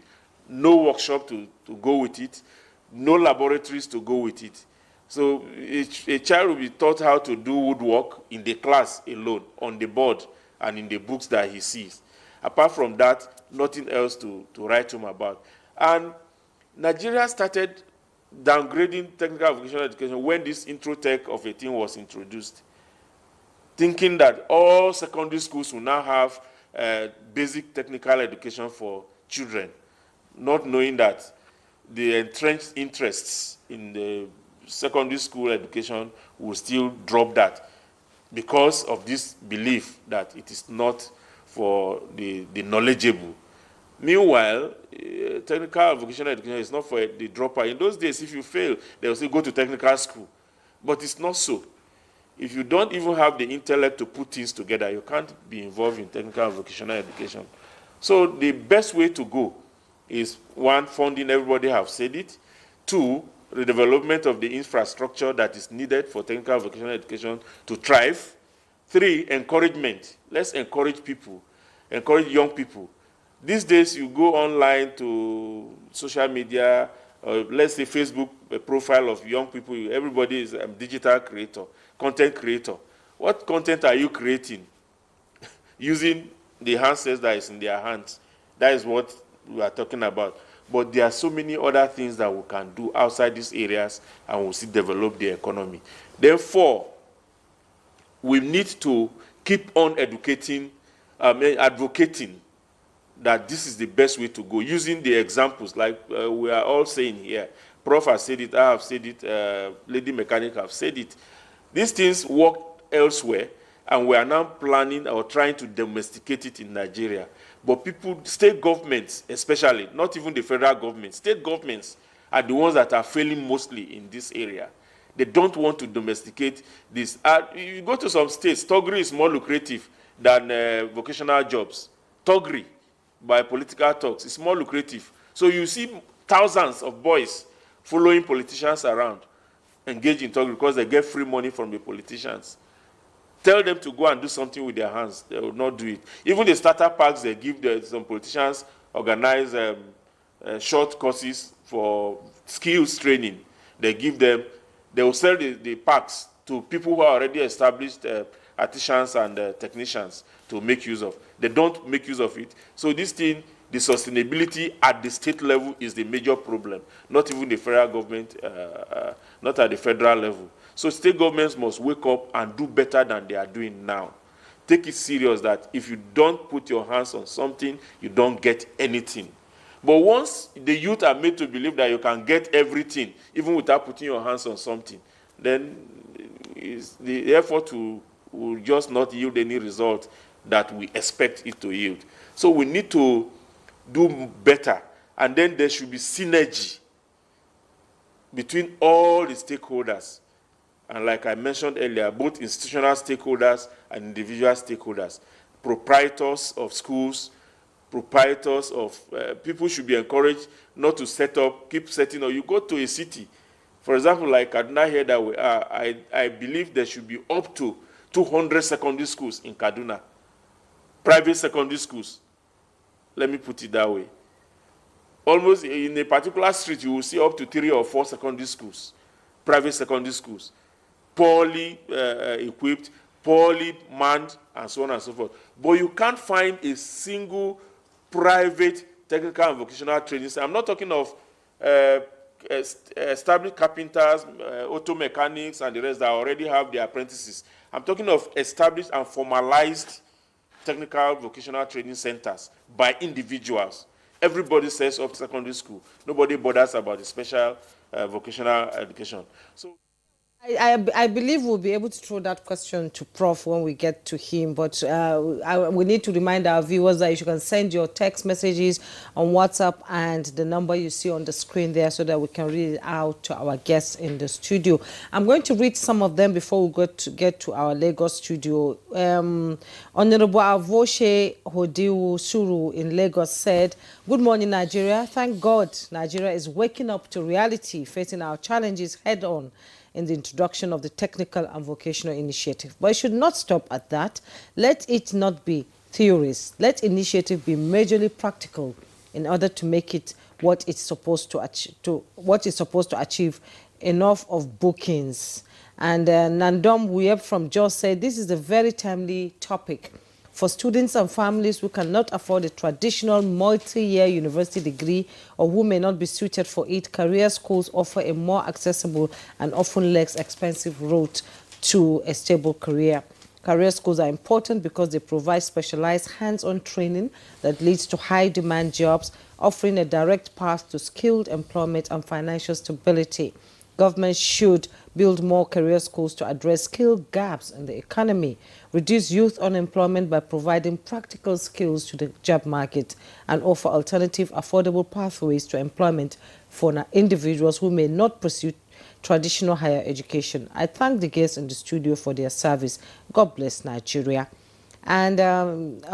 No workshop to go with it, no laboratories to go with it. So a child will be taught how to do woodwork in the class alone, on the board, and in the books that he sees. Apart from that, nothing else to write home about. And Nigeria started downgrading technical and vocational education when this intro tech of a thing was introduced, thinking that all secondary schools will now have basic technical education for children, not knowing that the entrenched interests in the secondary school education will still drop that because of this belief that it is not for the knowledgeable. Meanwhile, technical and vocational education is not for the dropper. In those days, if you fail, they will say go to technical school. But it's not so. If you don't even have the intellect to put things together, you can't be involved in technical and vocational education. So the best way to go is, one, funding, everybody have said it. Two, the development of the infrastructure that is needed for technical and vocational education to thrive. Three, encouragement. Let's encourage people, encourage young people. These days, you go online to social media, let's say Facebook, a profile of young people. Everybody is a digital creator, content creator. What content are you creating? Using the handsets that is in their hands. That is what we are talking about. But there are so many other things that we can do outside these areas and we'll still develop the economy. Therefore, we need to keep on advocating that this is the best way to go, using the examples like we are all saying here. Prof has said it, I have said it, Lady Mechanic have said it. These things work elsewhere, and we are now planning or trying to domesticate it in Nigeria. But people, state governments especially, not even the federal government, state governments are the ones that are failing mostly in this area. They don't want to domesticate this. You go to some states, Togri is more lucrative than vocational jobs. Togri, by political talks, is more lucrative. So you see thousands of boys following politicians around, engage in Togri because they get free money from the politicians. Tell them to go and do something with their hands, they will not do it. Even the starter packs they give, some politicians organize short courses for skills training. They give them, they will sell the packs to people who are already established artisans and technicians to make use of. They don't make use of it. So this thing, the sustainability at the state level is the major problem, not even the federal government, not at the federal level. So state governments must wake up and do better than they are doing now. Take it serious that if you don't put your hands on something, you don't get anything. But once the youth are made to believe that you can get everything, even without putting your hands on something, then the effort will just not yield any result that we expect it to yield. So we need to do better, and then there should be synergy between all the stakeholders. And like I mentioned earlier, both institutional stakeholders and individual stakeholders, proprietors of schools, proprietors of people should be encouraged not to keep setting up. You go to a city, for example, like Kaduna here that we are, I believe there should be up to 200 secondary schools in Kaduna, private secondary schools. Let me put it that way. Almost in a particular street, you will see up to 3 or 4 secondary schools, private secondary schools, poorly equipped, poorly manned, and so on and so forth. But you can't find a single private technical and vocational training center. I'm not talking of established carpenters, auto mechanics, and the rest that already have their apprentices. I'm talking of established and formalized technical vocational training centers by individuals. Everybody sets up secondary school. Nobody bothers about the special vocational education. So I believe we'll be able to throw that question to Prof when we get to him, but we need to remind our viewers that you can send your text messages on WhatsApp and the number you see on the screen there so that we can read it out to our guests in the studio. I'm going to read some of them before we get to our Lagos studio. Honorable Avoshe Hodiwu Suru in Lagos said, "Good morning, Nigeria. Thank God Nigeria is waking up to reality, facing our challenges head on in the introduction of the technical and vocational initiative. But it should not stop at that. Let it not be theories. Let initiative be majorly practical in order to make it what it's supposed to achieve. Enough of bookings." And Nandom Wuyeb from Jos said, "This is a very timely topic. For students and families who cannot afford a traditional multi-year university degree or who may not be suited for it, career schools offer a more accessible and often less expensive route to a stable career. Career schools are important because they provide specialized hands-on training that leads to high-demand jobs, offering a direct path to skilled employment and financial stability. Government should build more career schools to address skill gaps in the economy, reduce youth unemployment by providing practical skills to the job market, and offer alternative affordable pathways to employment for individuals who may not pursue traditional higher education. I thank the guests in the studio for their service. God bless Nigeria." And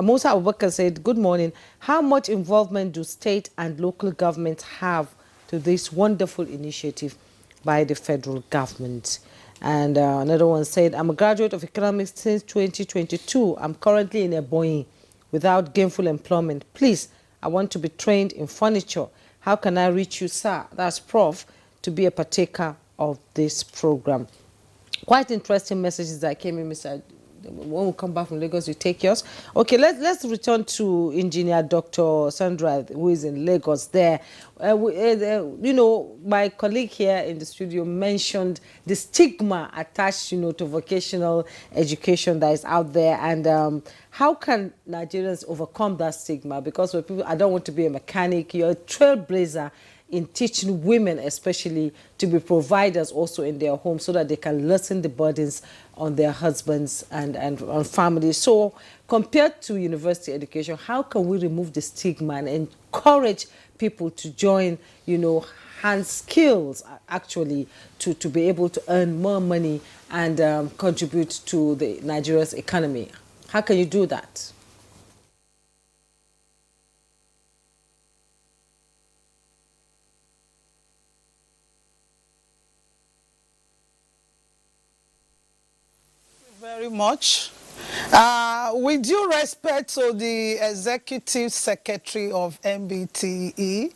Musa Abubakar said, "Good morning. How much involvement do state and local governments have to this wonderful initiative by the federal government?" And another one said, "I'm a graduate of economics since 2022. I'm currently in Ebonyi without gainful employment. Please, I want to be trained in furniture. How can I reach you, sir?" That's Prof, to be a partaker of this program. Quite interesting messages that came in, Mr. when we come back from Lagos, you take yours. Okay, let's return to Engineer Dr. Sandra, who is in Lagos there. You know, my colleague here in the studio mentioned the stigma attached, you know, to vocational education that is out there. And how can Nigerians overcome that stigma? Because when people, I don't want to be a mechanic, you're a trailblazer in teaching women especially to be providers also in their home so that they can lessen the burdens on their husbands and on families. So compared to university education, how can we remove the stigma and encourage people to join, you know, hand skills actually to be able to earn more money and contribute to the Nigeria's economy? How can you do that? Very much. With due respect to the Executive Secretary of MBTE,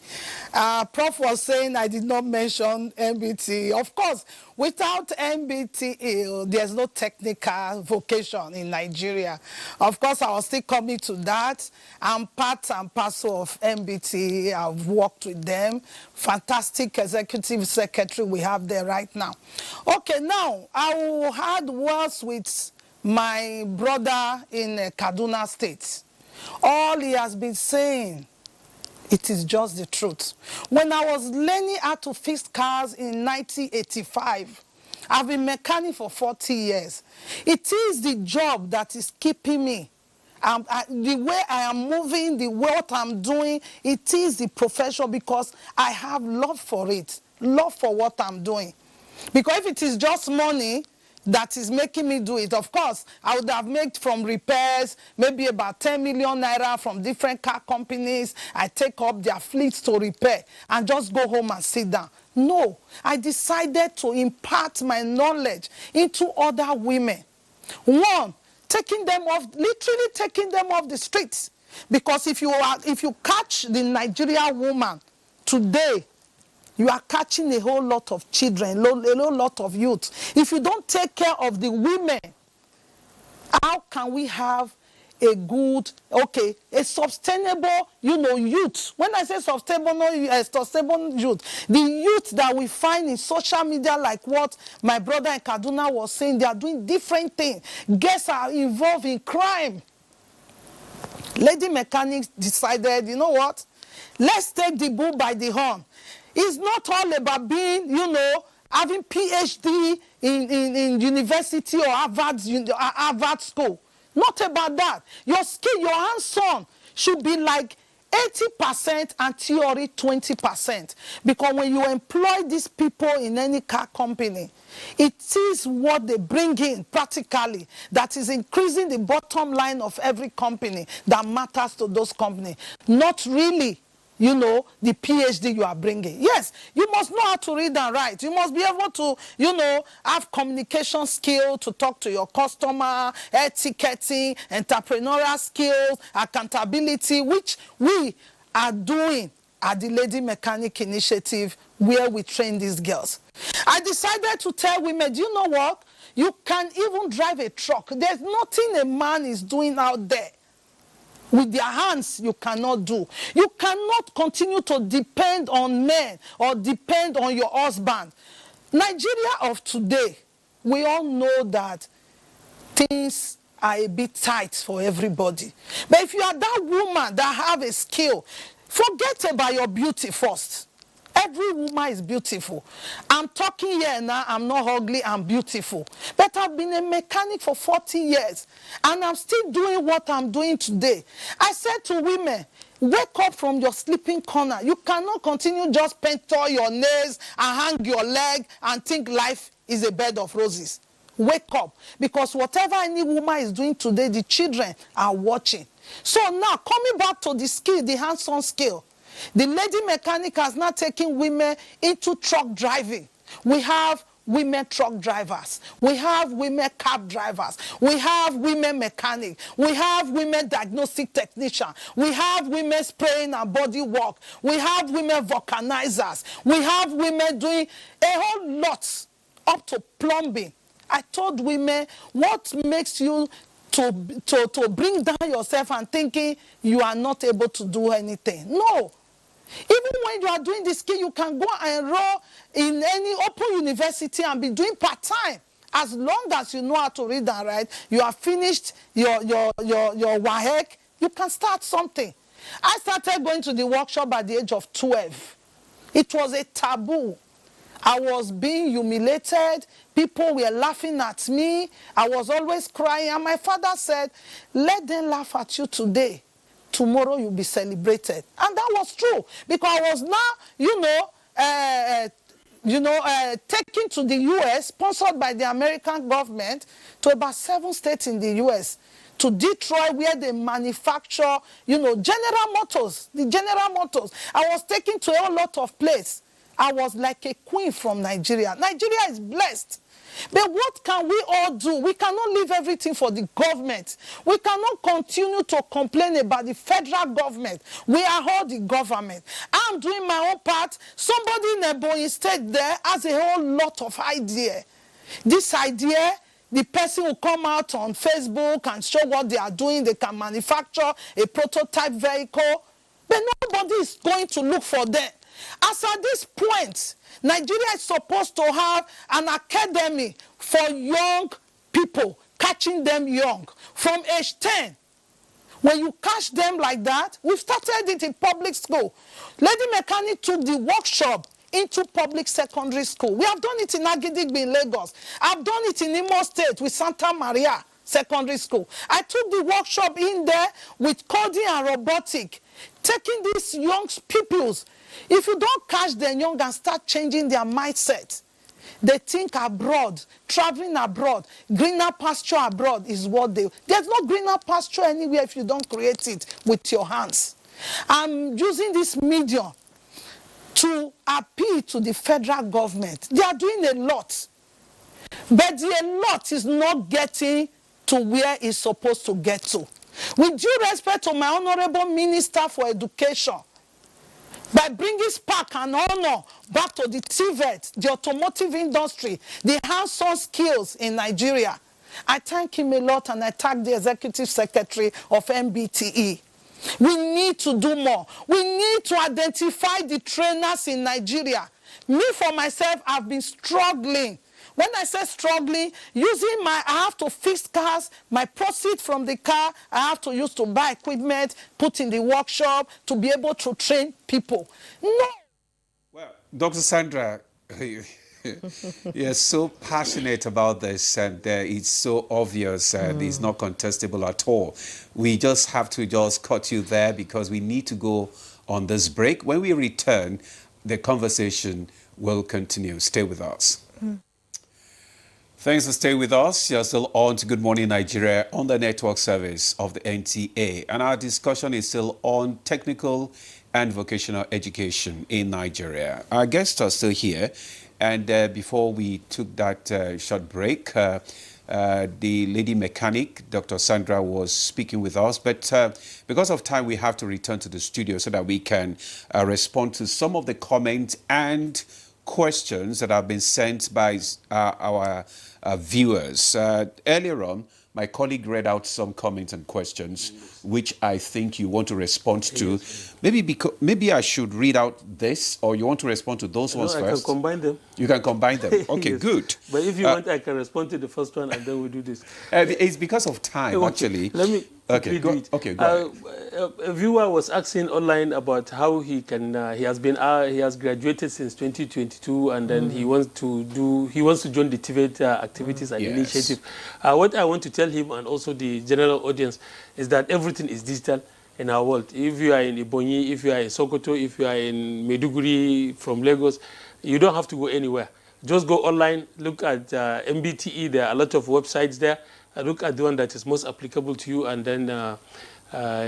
Prof was saying I did not mention MBTE. Of course, without MBTE, there's no technical vocation in Nigeria. Of course, I was still coming to that. I'm part and parcel of MBTE. I've worked with them. Fantastic Executive Secretary we have there right now. Okay, now, I will have words with my brother in Kaduna State. All he has been saying, it is just the truth. When I was learning how to fix cars in 1985, I've been mechanic for 40 years. It is the job that is keeping me. The way I am moving, the what I'm doing, it is the profession because I have love for it, love for what I'm doing. Because if it is just money that is making me do it, of course, I would have made from repairs, maybe about 10 million naira from different car companies. I take up their fleets to repair and just go home and sit down. No, I decided to impart my knowledge into other women. One, taking them off, literally taking them off the streets. Because if you catch the Nigerian woman today, you are catching a whole lot of children, a whole lot of youth. If you don't take care of the women, how can we have a good, a sustainable, youth? When I say sustainable youth, the youth that we find in social media, like what my brother in Kaduna was saying, they are doing different things. Girls are involved in crime. Lady mechanics decided, you know what? Let's take the bull by the horn. It's not all about being, having PhD in university or Harvard school. Not about that. Your skill, your hands-on should be like 80% and theory 20%. Because when you employ these people in any car company, it is what they bring in practically that is increasing the bottom line of every company that matters to those companies. Not really, the PhD you are bringing. Yes, you must know how to read and write. You must be able to, have communication skill to talk to your customer, etiquetting, entrepreneurial skills, accountability, which we are doing at the Lady Mechanic Initiative where we train these girls. I decided to tell women, do you know what? You can even drive a truck. There's nothing a man is doing out there with their hands you cannot do. You cannot continue to depend on men or depend on your husband. Nigeria of today, we all know that things are a bit tight for everybody. But if you are that woman that have a skill, forget about your beauty first. Every woman is beautiful. I'm talking here now, I'm not ugly, I'm beautiful. But I've been a mechanic for 40 years, and I'm still doing what I'm doing today. I said to women, wake up from your sleeping corner. You cannot continue just paint all your nails and hang your leg and think life is a bed of roses. Wake up, because whatever any woman is doing today, the children are watching. So now, coming back to the skill, the hands-on skill, the Lady Mechanic has now taken women into truck driving. We have women truck drivers. We have women cab drivers. We have women mechanics. We have women diagnostic technicians. We have women spraying and body work. We have women vulcanizers. We have women doing a whole lot up to plumbing I told women, what makes you to bring down yourself and thinking you are not able to do anything? No. Even when you are doing the skill, you can go and enroll in any open university and be doing part-time. As long as you know how to read and write, you have finished your WAEC, you can start something. I started going to the workshop at the age of 12. It was a taboo. I was being humiliated. People were laughing at me. I was always crying. And my father said, let them laugh at you today. Tomorrow you'll be celebrated. And that was true. Because I was now, taken to the U.S., sponsored by the American government, to about 7 states in the U.S., to Detroit, where they manufacture, General Motors, the General Motors. I was taken to a lot of places. I was like a queen from Nigeria. Nigeria is blessed. But what can we all do? We cannot leave everything for the government. We cannot continue to complain about the federal government. We are all the government. I'm doing my own part. Somebody in Ebonyi State there has a whole lot of idea. This idea, the person will come out on Facebook and show what they are doing. They can manufacture a prototype vehicle. But nobody is going to look for them. As at this point, Nigeria is supposed to have an academy for young people, catching them young, from age 10. When you catch them like that, we've started it in public school. Lady Mechanic took the workshop into public secondary school. We have done it in Agidigbi in Lagos. I've done it in Imo State with Santa Maria Secondary School. I took the workshop in there with coding and robotic, taking these young pupils. If you don't catch them young and start changing their mindset, they think abroad, traveling abroad, greener pasture abroad is what they... There's no greener pasture anywhere if you don't create it with your hands. I'm using this medium to appeal to the federal government. They are doing a lot. But the lot is not getting to where it's supposed to get to. With due respect to my Honorable Minister for Education, by bringing spark and honor back to the TVET, the automotive industry, the hands-on skills in Nigeria, I thank him a lot, and I thank the Executive Secretary of MBTE. We need to do more. We need to identify the trainers in Nigeria. Me, for myself, I've been struggling. When I say struggling, I have to fix cars, my proceeds from the car, I have to use to buy equipment, put in the workshop, to be able to train people. No. Well, Dr. Sandra, you're so passionate about this, and it's so obvious, and it's not contestable at all. We just have to cut you there because we need to go on this break. When we return, the conversation will continue. Stay with us. Thanks for staying with us. You're still on to Good Morning Nigeria on the network service of the NTA. And our discussion is still on technical and vocational education in Nigeria. Our guests are still here. And before we took that short break, the lady mechanic, Dr. Sandra, was speaking with us. But because of time, we have to return to the studio so that we can respond to some of the comments and questions that have been sent by our viewers. Earlier on, my colleague read out some comments and questions, which I think you want to respond to. Maybe I should read out this, or you want to respond to those ones first? I can combine them. You can combine them. Okay, Yes. good. But if you want, I can respond to the first one, and then we'll do this. It's because of time, actually. Let me Okay, go ahead. A viewer was asking online about how he can. He has graduated since 2022, and then he wants to join the TVET activities and initiative. What I want to tell him, and also the general audience, is that everything is digital in our world. If you are in Ebonyi, if you are in Sokoto, if you are in Maiduguri from Lagos, you don't have to go anywhere. Just go online, look at MBTE. There are a lot of websites there. Look at the one that is most applicable to you, and then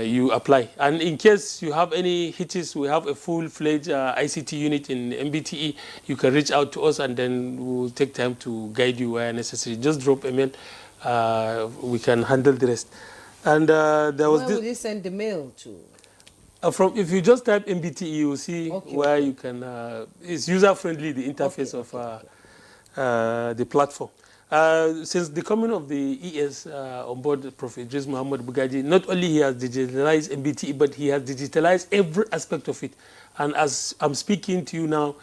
you apply. And in case you have any hitches, we have a full-fledged ICT unit in MBTE. You can reach out to us, and then we'll take time to guide you where necessary. Just drop a mail. We can handle the rest. And there was Where will you send the mail to? If you just type MBTE, you will see where you can. It's user-friendly, the interface of the platform. Since the coming of the ES on board Prof. Idris Muhammad Bugaji, not only he has digitalized MBT, but he has digitalized every aspect of it. And as I'm speaking to you now,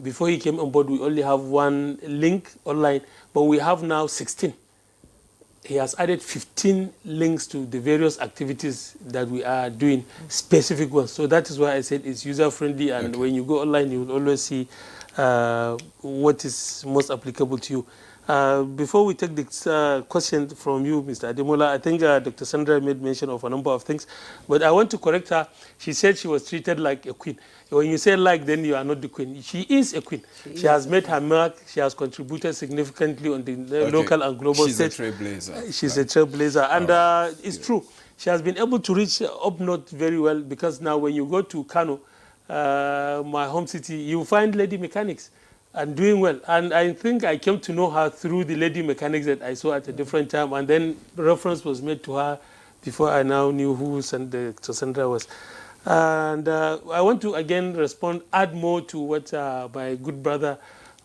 before he came on board, we only have one link online, but we have now 16. He has added 15 links to the various activities that we are doing, specific ones. So that is why I said it's user-friendly, and when you go online, you will always see what is most applicable to you. Before we take the question from you, Mr. Ademola, I think Dr. Sandra made mention of a number of things, but I want to correct her. She said she was treated like a queen. When you say like, then you are not the queen. She is a queen. She has made her mark. She has contributed significantly on the local and global stage. She's a trailblazer. She's a trailblazer. And it's true. She has been able to reach up north very well, because now when you go to Kano, my home city, you find lady mechanics and doing well. And I think I came to know her through the lady mechanics that I saw at a different time, and then reference was made to her before I now knew who Sandra was. And I want to again add more to what my good brother,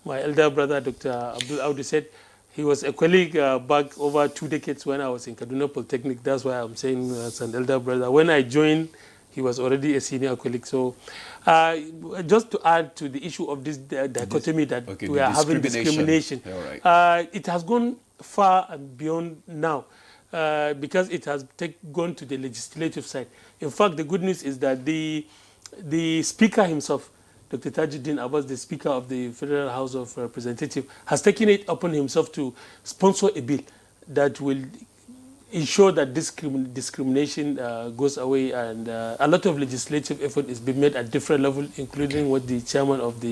my elder brother, Dr. Abdul Audi said. He was a colleague back over 2 decades when I was in Kaduna Polytechnic. That's why I'm saying as an elder brother. When I joined, he was already a senior colleague. So just to add to the issue of this dichotomy that we are having, discrimination, it has gone far and beyond now, because it has gone to the legislative side. In fact, the good news is that the speaker himself, Dr. Tajuddin Abbas, the Speaker of the Federal House of Representatives, has taken it upon himself to sponsor a bill that will ensure that discrimination goes away, and a lot of legislative effort is being made at different levels, including what the chairman of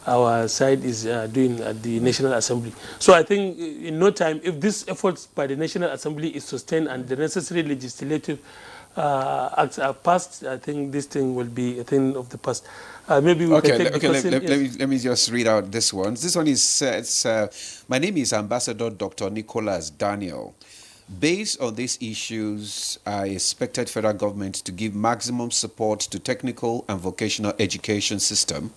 our side is doing at the National Assembly. So I think in no time, if this effort by the National Assembly is sustained and the necessary legislative acts are passed, I think this thing will be a thing of the past. Maybe we can take the question. Let me just read out this one. This one is, my name is Ambassador Dr. Nicholas Daniel. Based on these issues, I expected federal government to give maximum support to technical and vocational education system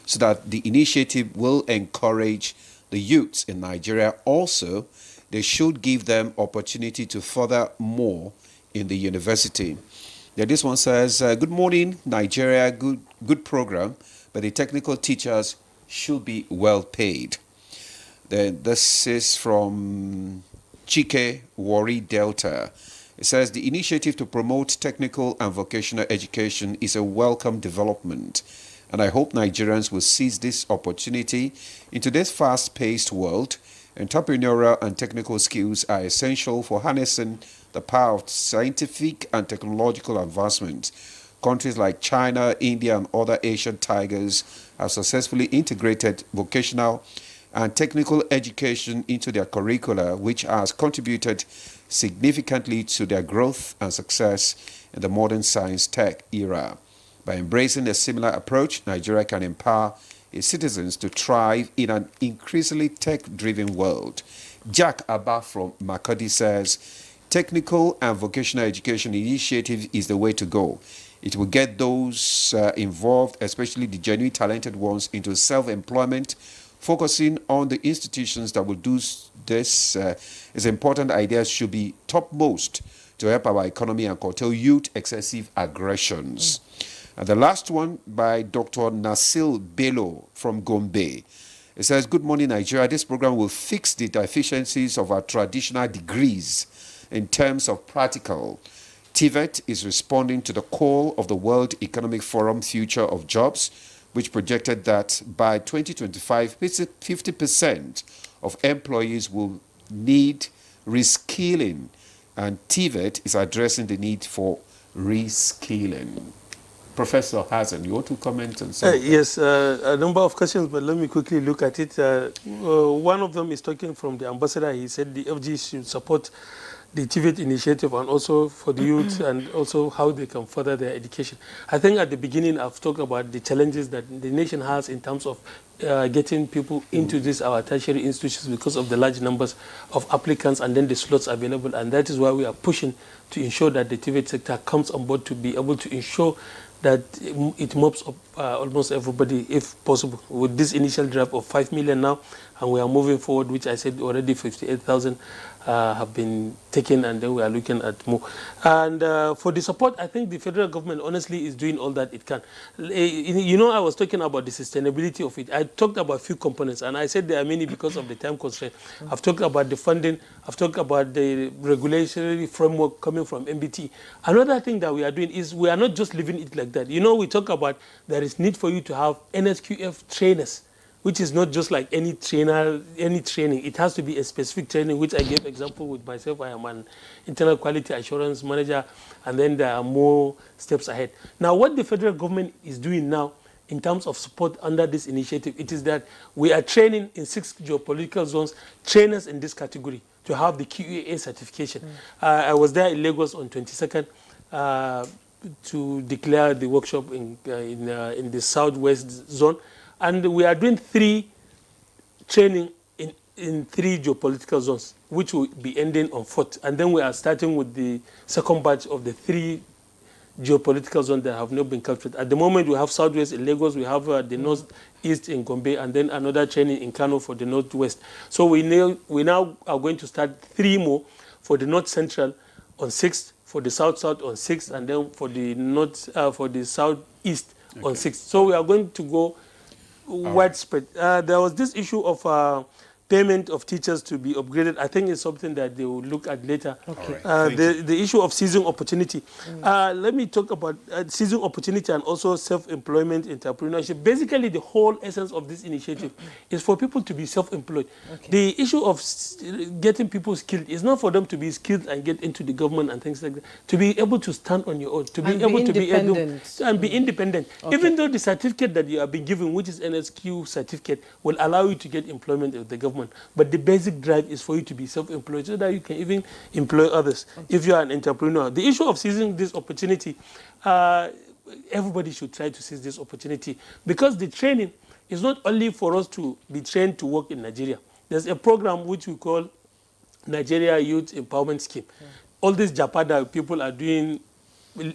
so that the initiative will encourage the youths in Nigeria. Also, they should give them opportunity to further more in the university. Yeah, this one says, good morning, Nigeria, good program, but the technical teachers should be well paid. Then this is from Chike Wari Delta. It says the initiative to promote technical and vocational education is a welcome development, and I hope Nigerians will seize this opportunity. In today's fast-paced world, entrepreneurial and technical skills are essential for harnessing the power of scientific and technological advancement. Countries like China, India, and other Asian tigers have successfully integrated vocational and technical education into their curricula, which has contributed significantly to their growth and success in the modern science tech era. By embracing a similar approach, Nigeria can empower its citizens to thrive in an increasingly tech-driven world. Jack Abba from Makodi says, technical and vocational education initiative is the way to go. It will get those involved, especially the genuine talented ones, into self-employment. Focusing on the institutions that will do this is important. Ideas should be topmost to help our economy and curtail youth excessive aggressions. And the last one by Dr. Nasil Bello from Gombe. It says, good morning, Nigeria. This program will fix the deficiencies of our traditional degrees in terms of practical. TVET is responding to the call of the World Economic Forum Future of Jobs, which projected that by 2025, 50% of employees will need reskilling, and TVET is addressing the need for reskilling. Professor Hassan, you want to comment on something? Yes, a number of questions, but let me quickly look at it. One of them is talking from the ambassador. He said the FG should support the TVET initiative, and also for the youth, and also how they can further their education. I think at the beginning I've talked about the challenges that the nation has in terms of getting people into our tertiary institutions because of the large numbers of applicants and then the slots available, and that is why we are pushing to ensure that the TVET sector comes on board to be able to ensure that it mops up almost everybody if possible. With this initial draft of 5 million now, and we are moving forward, which I said already 58,000 have been taken, and then we are looking at more. And for the support, I think the federal government honestly is doing all that it can. You know, I was talking about the sustainability of it. I talked about a few components, and I said there are many because of the time constraint. I've talked about the funding. I've talked about the regulatory framework coming from MBT. Another thing that we are doing is we are not just leaving it like that. You know, we talk about there is need for you to have NSQF trainers, which is not just like any trainer, any training. It has to be a specific training, which I gave example with myself. I am an internal quality assurance manager, and then there are more steps ahead. Now, what the federal government is doing now in terms of support under this initiative, it is that we are training in 6 geopolitical zones, trainers in this category to have the QAA certification. I was there in Lagos on 22nd to declare the workshop in the southwest zone. And we are doing 3 training in 3 geopolitical zones, which will be ending on 4th. And then we are starting with the second batch of the 3 geopolitical zones that have not been captured. At the moment, we have southwest in Lagos, we have the northeast in Gombe, and then another training in Kano for the northwest. So we now are going to start 3 more for the north central on 6th, for the south on 6th, and then for the for the southeast on 6th. So we are going to go widespread. There was this issue of payment of teachers to be upgraded. I think it's something that they will look at later. Okay. The issue of seizing opportunity. Let me talk about seizing opportunity and also self-employment entrepreneurship. Basically, the whole essence of this initiative is for people to be self-employed. Okay. The issue of getting people skilled is not for them to be skilled and get into the government and things like that. To be able to stand on your own, to be able to be able and be independent. Okay. Even though the certificate that you have been given, which is NSQ certificate, will allow you to get employment with the government. But the basic drive is for you to be self-employed so that you can even employ others if you are an entrepreneur. The issue of seizing this opportunity, everybody should try to seize this opportunity, because the training is not only for us to be trained to work in Nigeria. There's a program which we call Nigeria Youth Empowerment Scheme. All this japada people are doing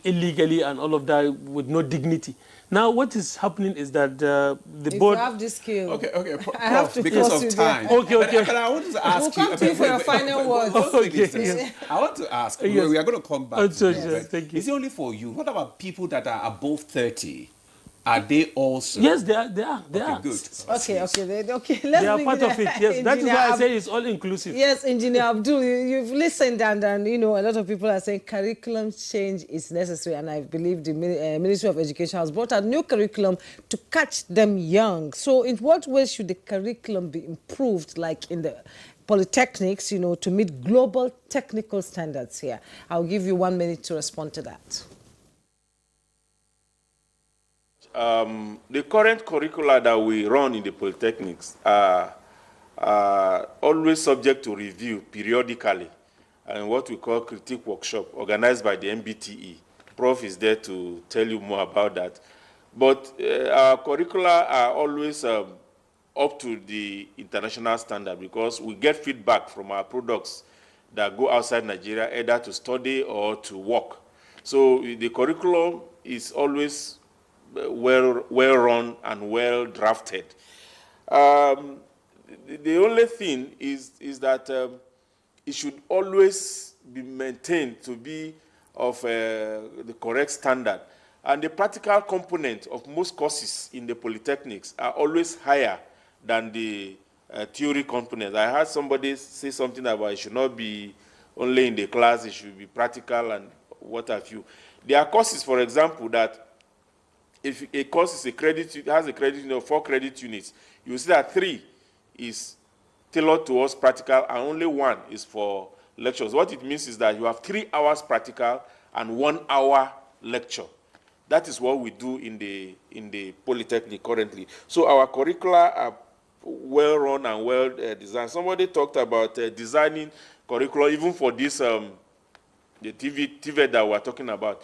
illegally and all of that with no dignity. Now, what is happening is that the board... If you have this skill... Okay, I have to because of time. Okay. But I want to ask we'll come to you for your final words. I want to ask, we are going to come back to yes. Thank you. Is it only for you? What about people that are above 30? Are they also? Yes, they are. Good. Okay. They are part of it. Yes, that is why I say it's all inclusive. Yes, Engineer Abdul, you've listened, and you know a lot of people are saying curriculum change is necessary, and I believe the Ministry of Education has brought out new curriculum to catch them young. So, in what ways should the curriculum be improved, like in the polytechnics, you know, to meet global technical standards here? I'll give you 1 minute to respond to that. The current curricula that we run in the polytechnics are always subject to review periodically, and what we call critique workshop organized by the MBTE. Prof is there to tell you more about that. But our curricula are always up to the international standard, because we get feedback from our products that go outside Nigeria, either to study or to work. So the curriculum is always well run and well drafted. The only thing is that it should always be maintained to be of the correct standard. And the practical component of most courses in the polytechnics are always higher than the theory components. I heard somebody say something about it should not be only in the class, it should be practical and what have you. There are courses, for example, that if a course is has a credit unit of 4 credit units, you see that 3 is tailored towards practical and only 1 is for lectures. What it means is that you have 3 hours practical and 1 hour lecture. That is what we do in the polytechnic currently. So our curricula are well run and well designed. Somebody talked about designing curricula even for this the TVET that we're talking about.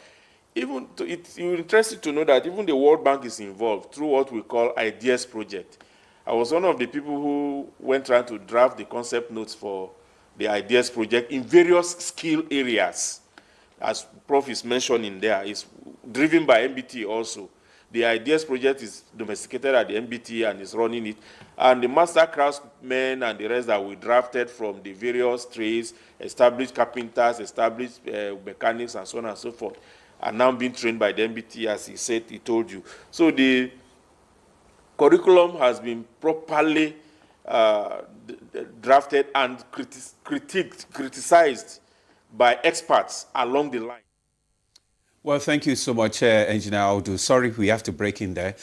It's interesting to know that even the World Bank is involved through what we call Ideas Project. I was one of the people who went trying to draft the concept notes for the Ideas Project in various skill areas. As Prof is mentioning there, it's driven by MBT also. The ideas project is domesticated at the MBT and is running it. And the master craftsmen and the rest that we drafted from the various trades, established carpenters, established mechanics, and so on and so forth, are now being trained by the MBT, as he told you. So the curriculum has been properly drafted and criticized by experts along the line. Well, thank you so much, Engineer Audu. Sorry, we have to break in there.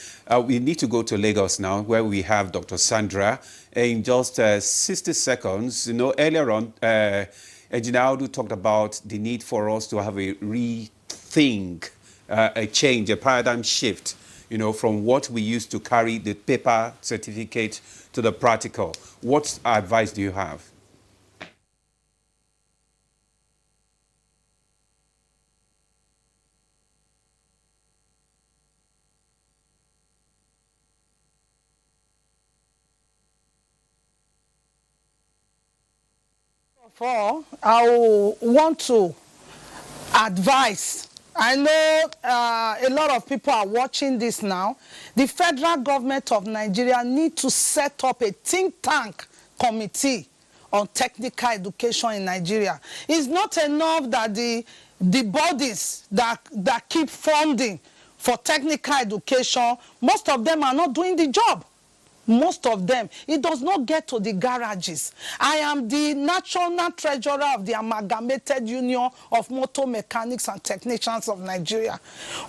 We need to go to Lagos now, where we have Dr. Sandra. In just 60 seconds, earlier on, Engineer Audu talked about the need for us to have a rethink, a change, a paradigm shift, from what we used to carry, the paper certificate, to the practical. What advice do you have? I want to advise. I know a lot of people are watching this now. The federal government of Nigeria need to set up a think tank committee on technical education in Nigeria. It's not enough that the bodies that keep funding for technical education, most of them are not doing the job. Most of them, it does not get to the garages. I am the national treasurer of the Amalgamated Union of Motor Mechanics and Technicians of Nigeria.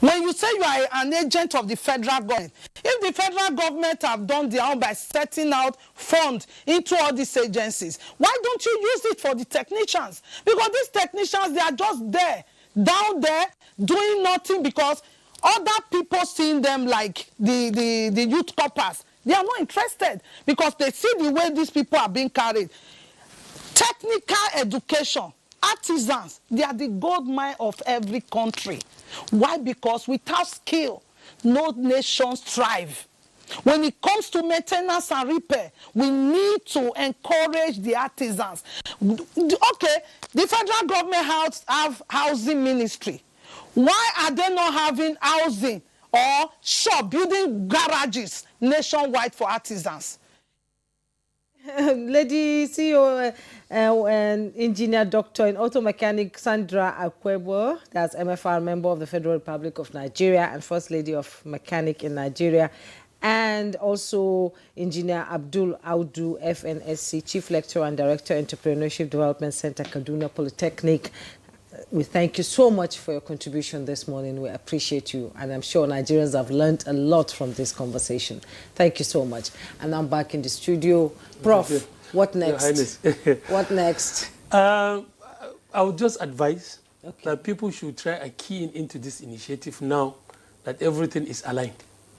When you say you are an agent of the federal government, if the federal government have done their own by setting out funds into all these agencies, why don't you use it for the technicians? Because these technicians, they are just there, down there, doing nothing, because other people seeing them like the youth corpers. They are not interested because they see the way these people are being carried. Technical education, artisans, they are the gold mine of every country. Why? Because without skill, no nations thrive. When it comes to maintenance and repair, we need to encourage the artisans. Okay, the federal government have housing ministry. Why are they not having housing or building garages nationwide for artisans? Lady CEO and Engineer Doctor in Auto Mechanic Sandra Agwebo, that's MFR, member of the Federal Republic of Nigeria and First Lady of Mechanic in Nigeria, and also Engineer Abdul Audu, FNSC, Chief Lecturer and Director, Entrepreneurship Development Center, Kaduna Polytechnic. We thank you so much for your contribution this morning. We appreciate you, and I'm sure Nigerians have learned a lot from this conversation. Thank you so much. And I'm back in the studio. Prof, what next? What next? I would just advise that people should try and key into this initiative now that everything is aligned.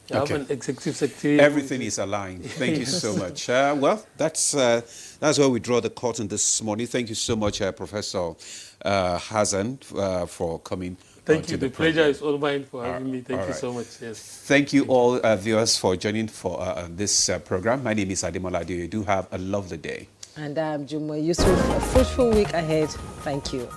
You have an executive secretary. Everything is aligned. Thank you so much. Well, that's where we draw the curtain this morning. Thank you so much, Professor Hassan, for coming. Thank you. The pleasure is all mine for having me. Thank you so much. Yes. Thank you all viewers for joining for this program. My name is Ademola Adeoye. Do have a lovely day. And I'm Jumo Yusuf. A fruitful week ahead. Thank you.